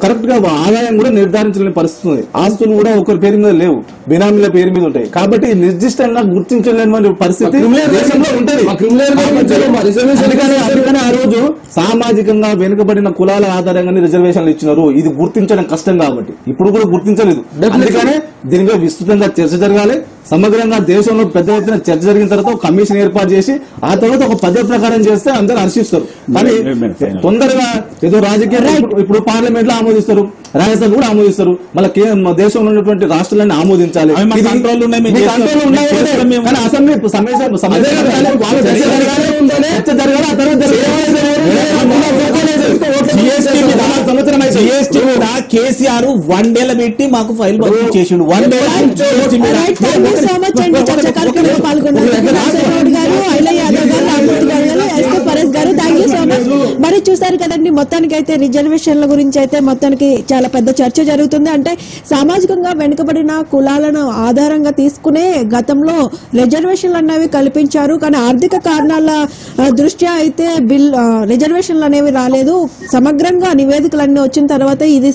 కరెక్ట్ గా ఆదాయం కూడా నిర్ధారించలేని పరిస్థితి ఉంది. ఆస్తులు కూడా ఒకరి పేరు మీద లేవు, బినామీల పేరు మీద ఉంటాయి. కాబట్టి నిర్దిష్టంగా గుర్తించలేని పరిస్థితి ఉంటుంది. అందుకని ఆ రోజు సామాజికంగా వెనుకబడిన కులాల ఆధారంగానే రిజర్వేషన్లు ఇచ్చినారు. ఇది గుర్తించడం కష్టం కాబట్టి ఇప్పుడు కూడా గుర్తించలేదు. అందుకనే దీని మీద విస్తృతంగా చర్చ జరగాలి. సమగ్రంగా దేశంలో పెద్ద ఎత్తున చర్చ జరిగిన తర్వాత ఒక కమిషన్ ఏర్పాటు చేసి ఆ తర్వాత ఒక పద్ధతి ప్రకారం చేస్తే అందరూ హర్షిస్తారు. కానీ తొందరగా ఏదో రాజకీయ ఇప్పుడు పార్లమెంట్ లో ఆమోదిస్తారు, రాజ్యసభ కూడా ఆమోదిస్తారు, మళ్ళీ దేశంలో ఉన్నటువంటి రాష్ట్రాలన్నీ ఆమోదించాలి. కానీ అసెంబ్లీ జీఎస్టీ కూడా కేసీఆర్ 1 డే పెట్టి మాకు ఫైల్ చేసిండు. 1 డే మరి చూసారు కదండి, మొత్తానికి అయితే రిజర్వేషన్ల గురించి అయితే మొత్తానికి చాలా పెద్ద చర్చ జరుగుతుంది. అంటే సామాజికంగా వెనుకబడిన కులాలను ఆధారంగా తీసుకునే గతంలో రిజర్వేషన్లు అనేవి కల్పించారు. కానీ ఆర్థిక కారణాల దృష్ట్యా అయితే రిజర్వేషన్లు అనేవి రాలేదు. సమగ్రంగా నివేదికలన్నీ వచ్చిన తర్వాత ఇది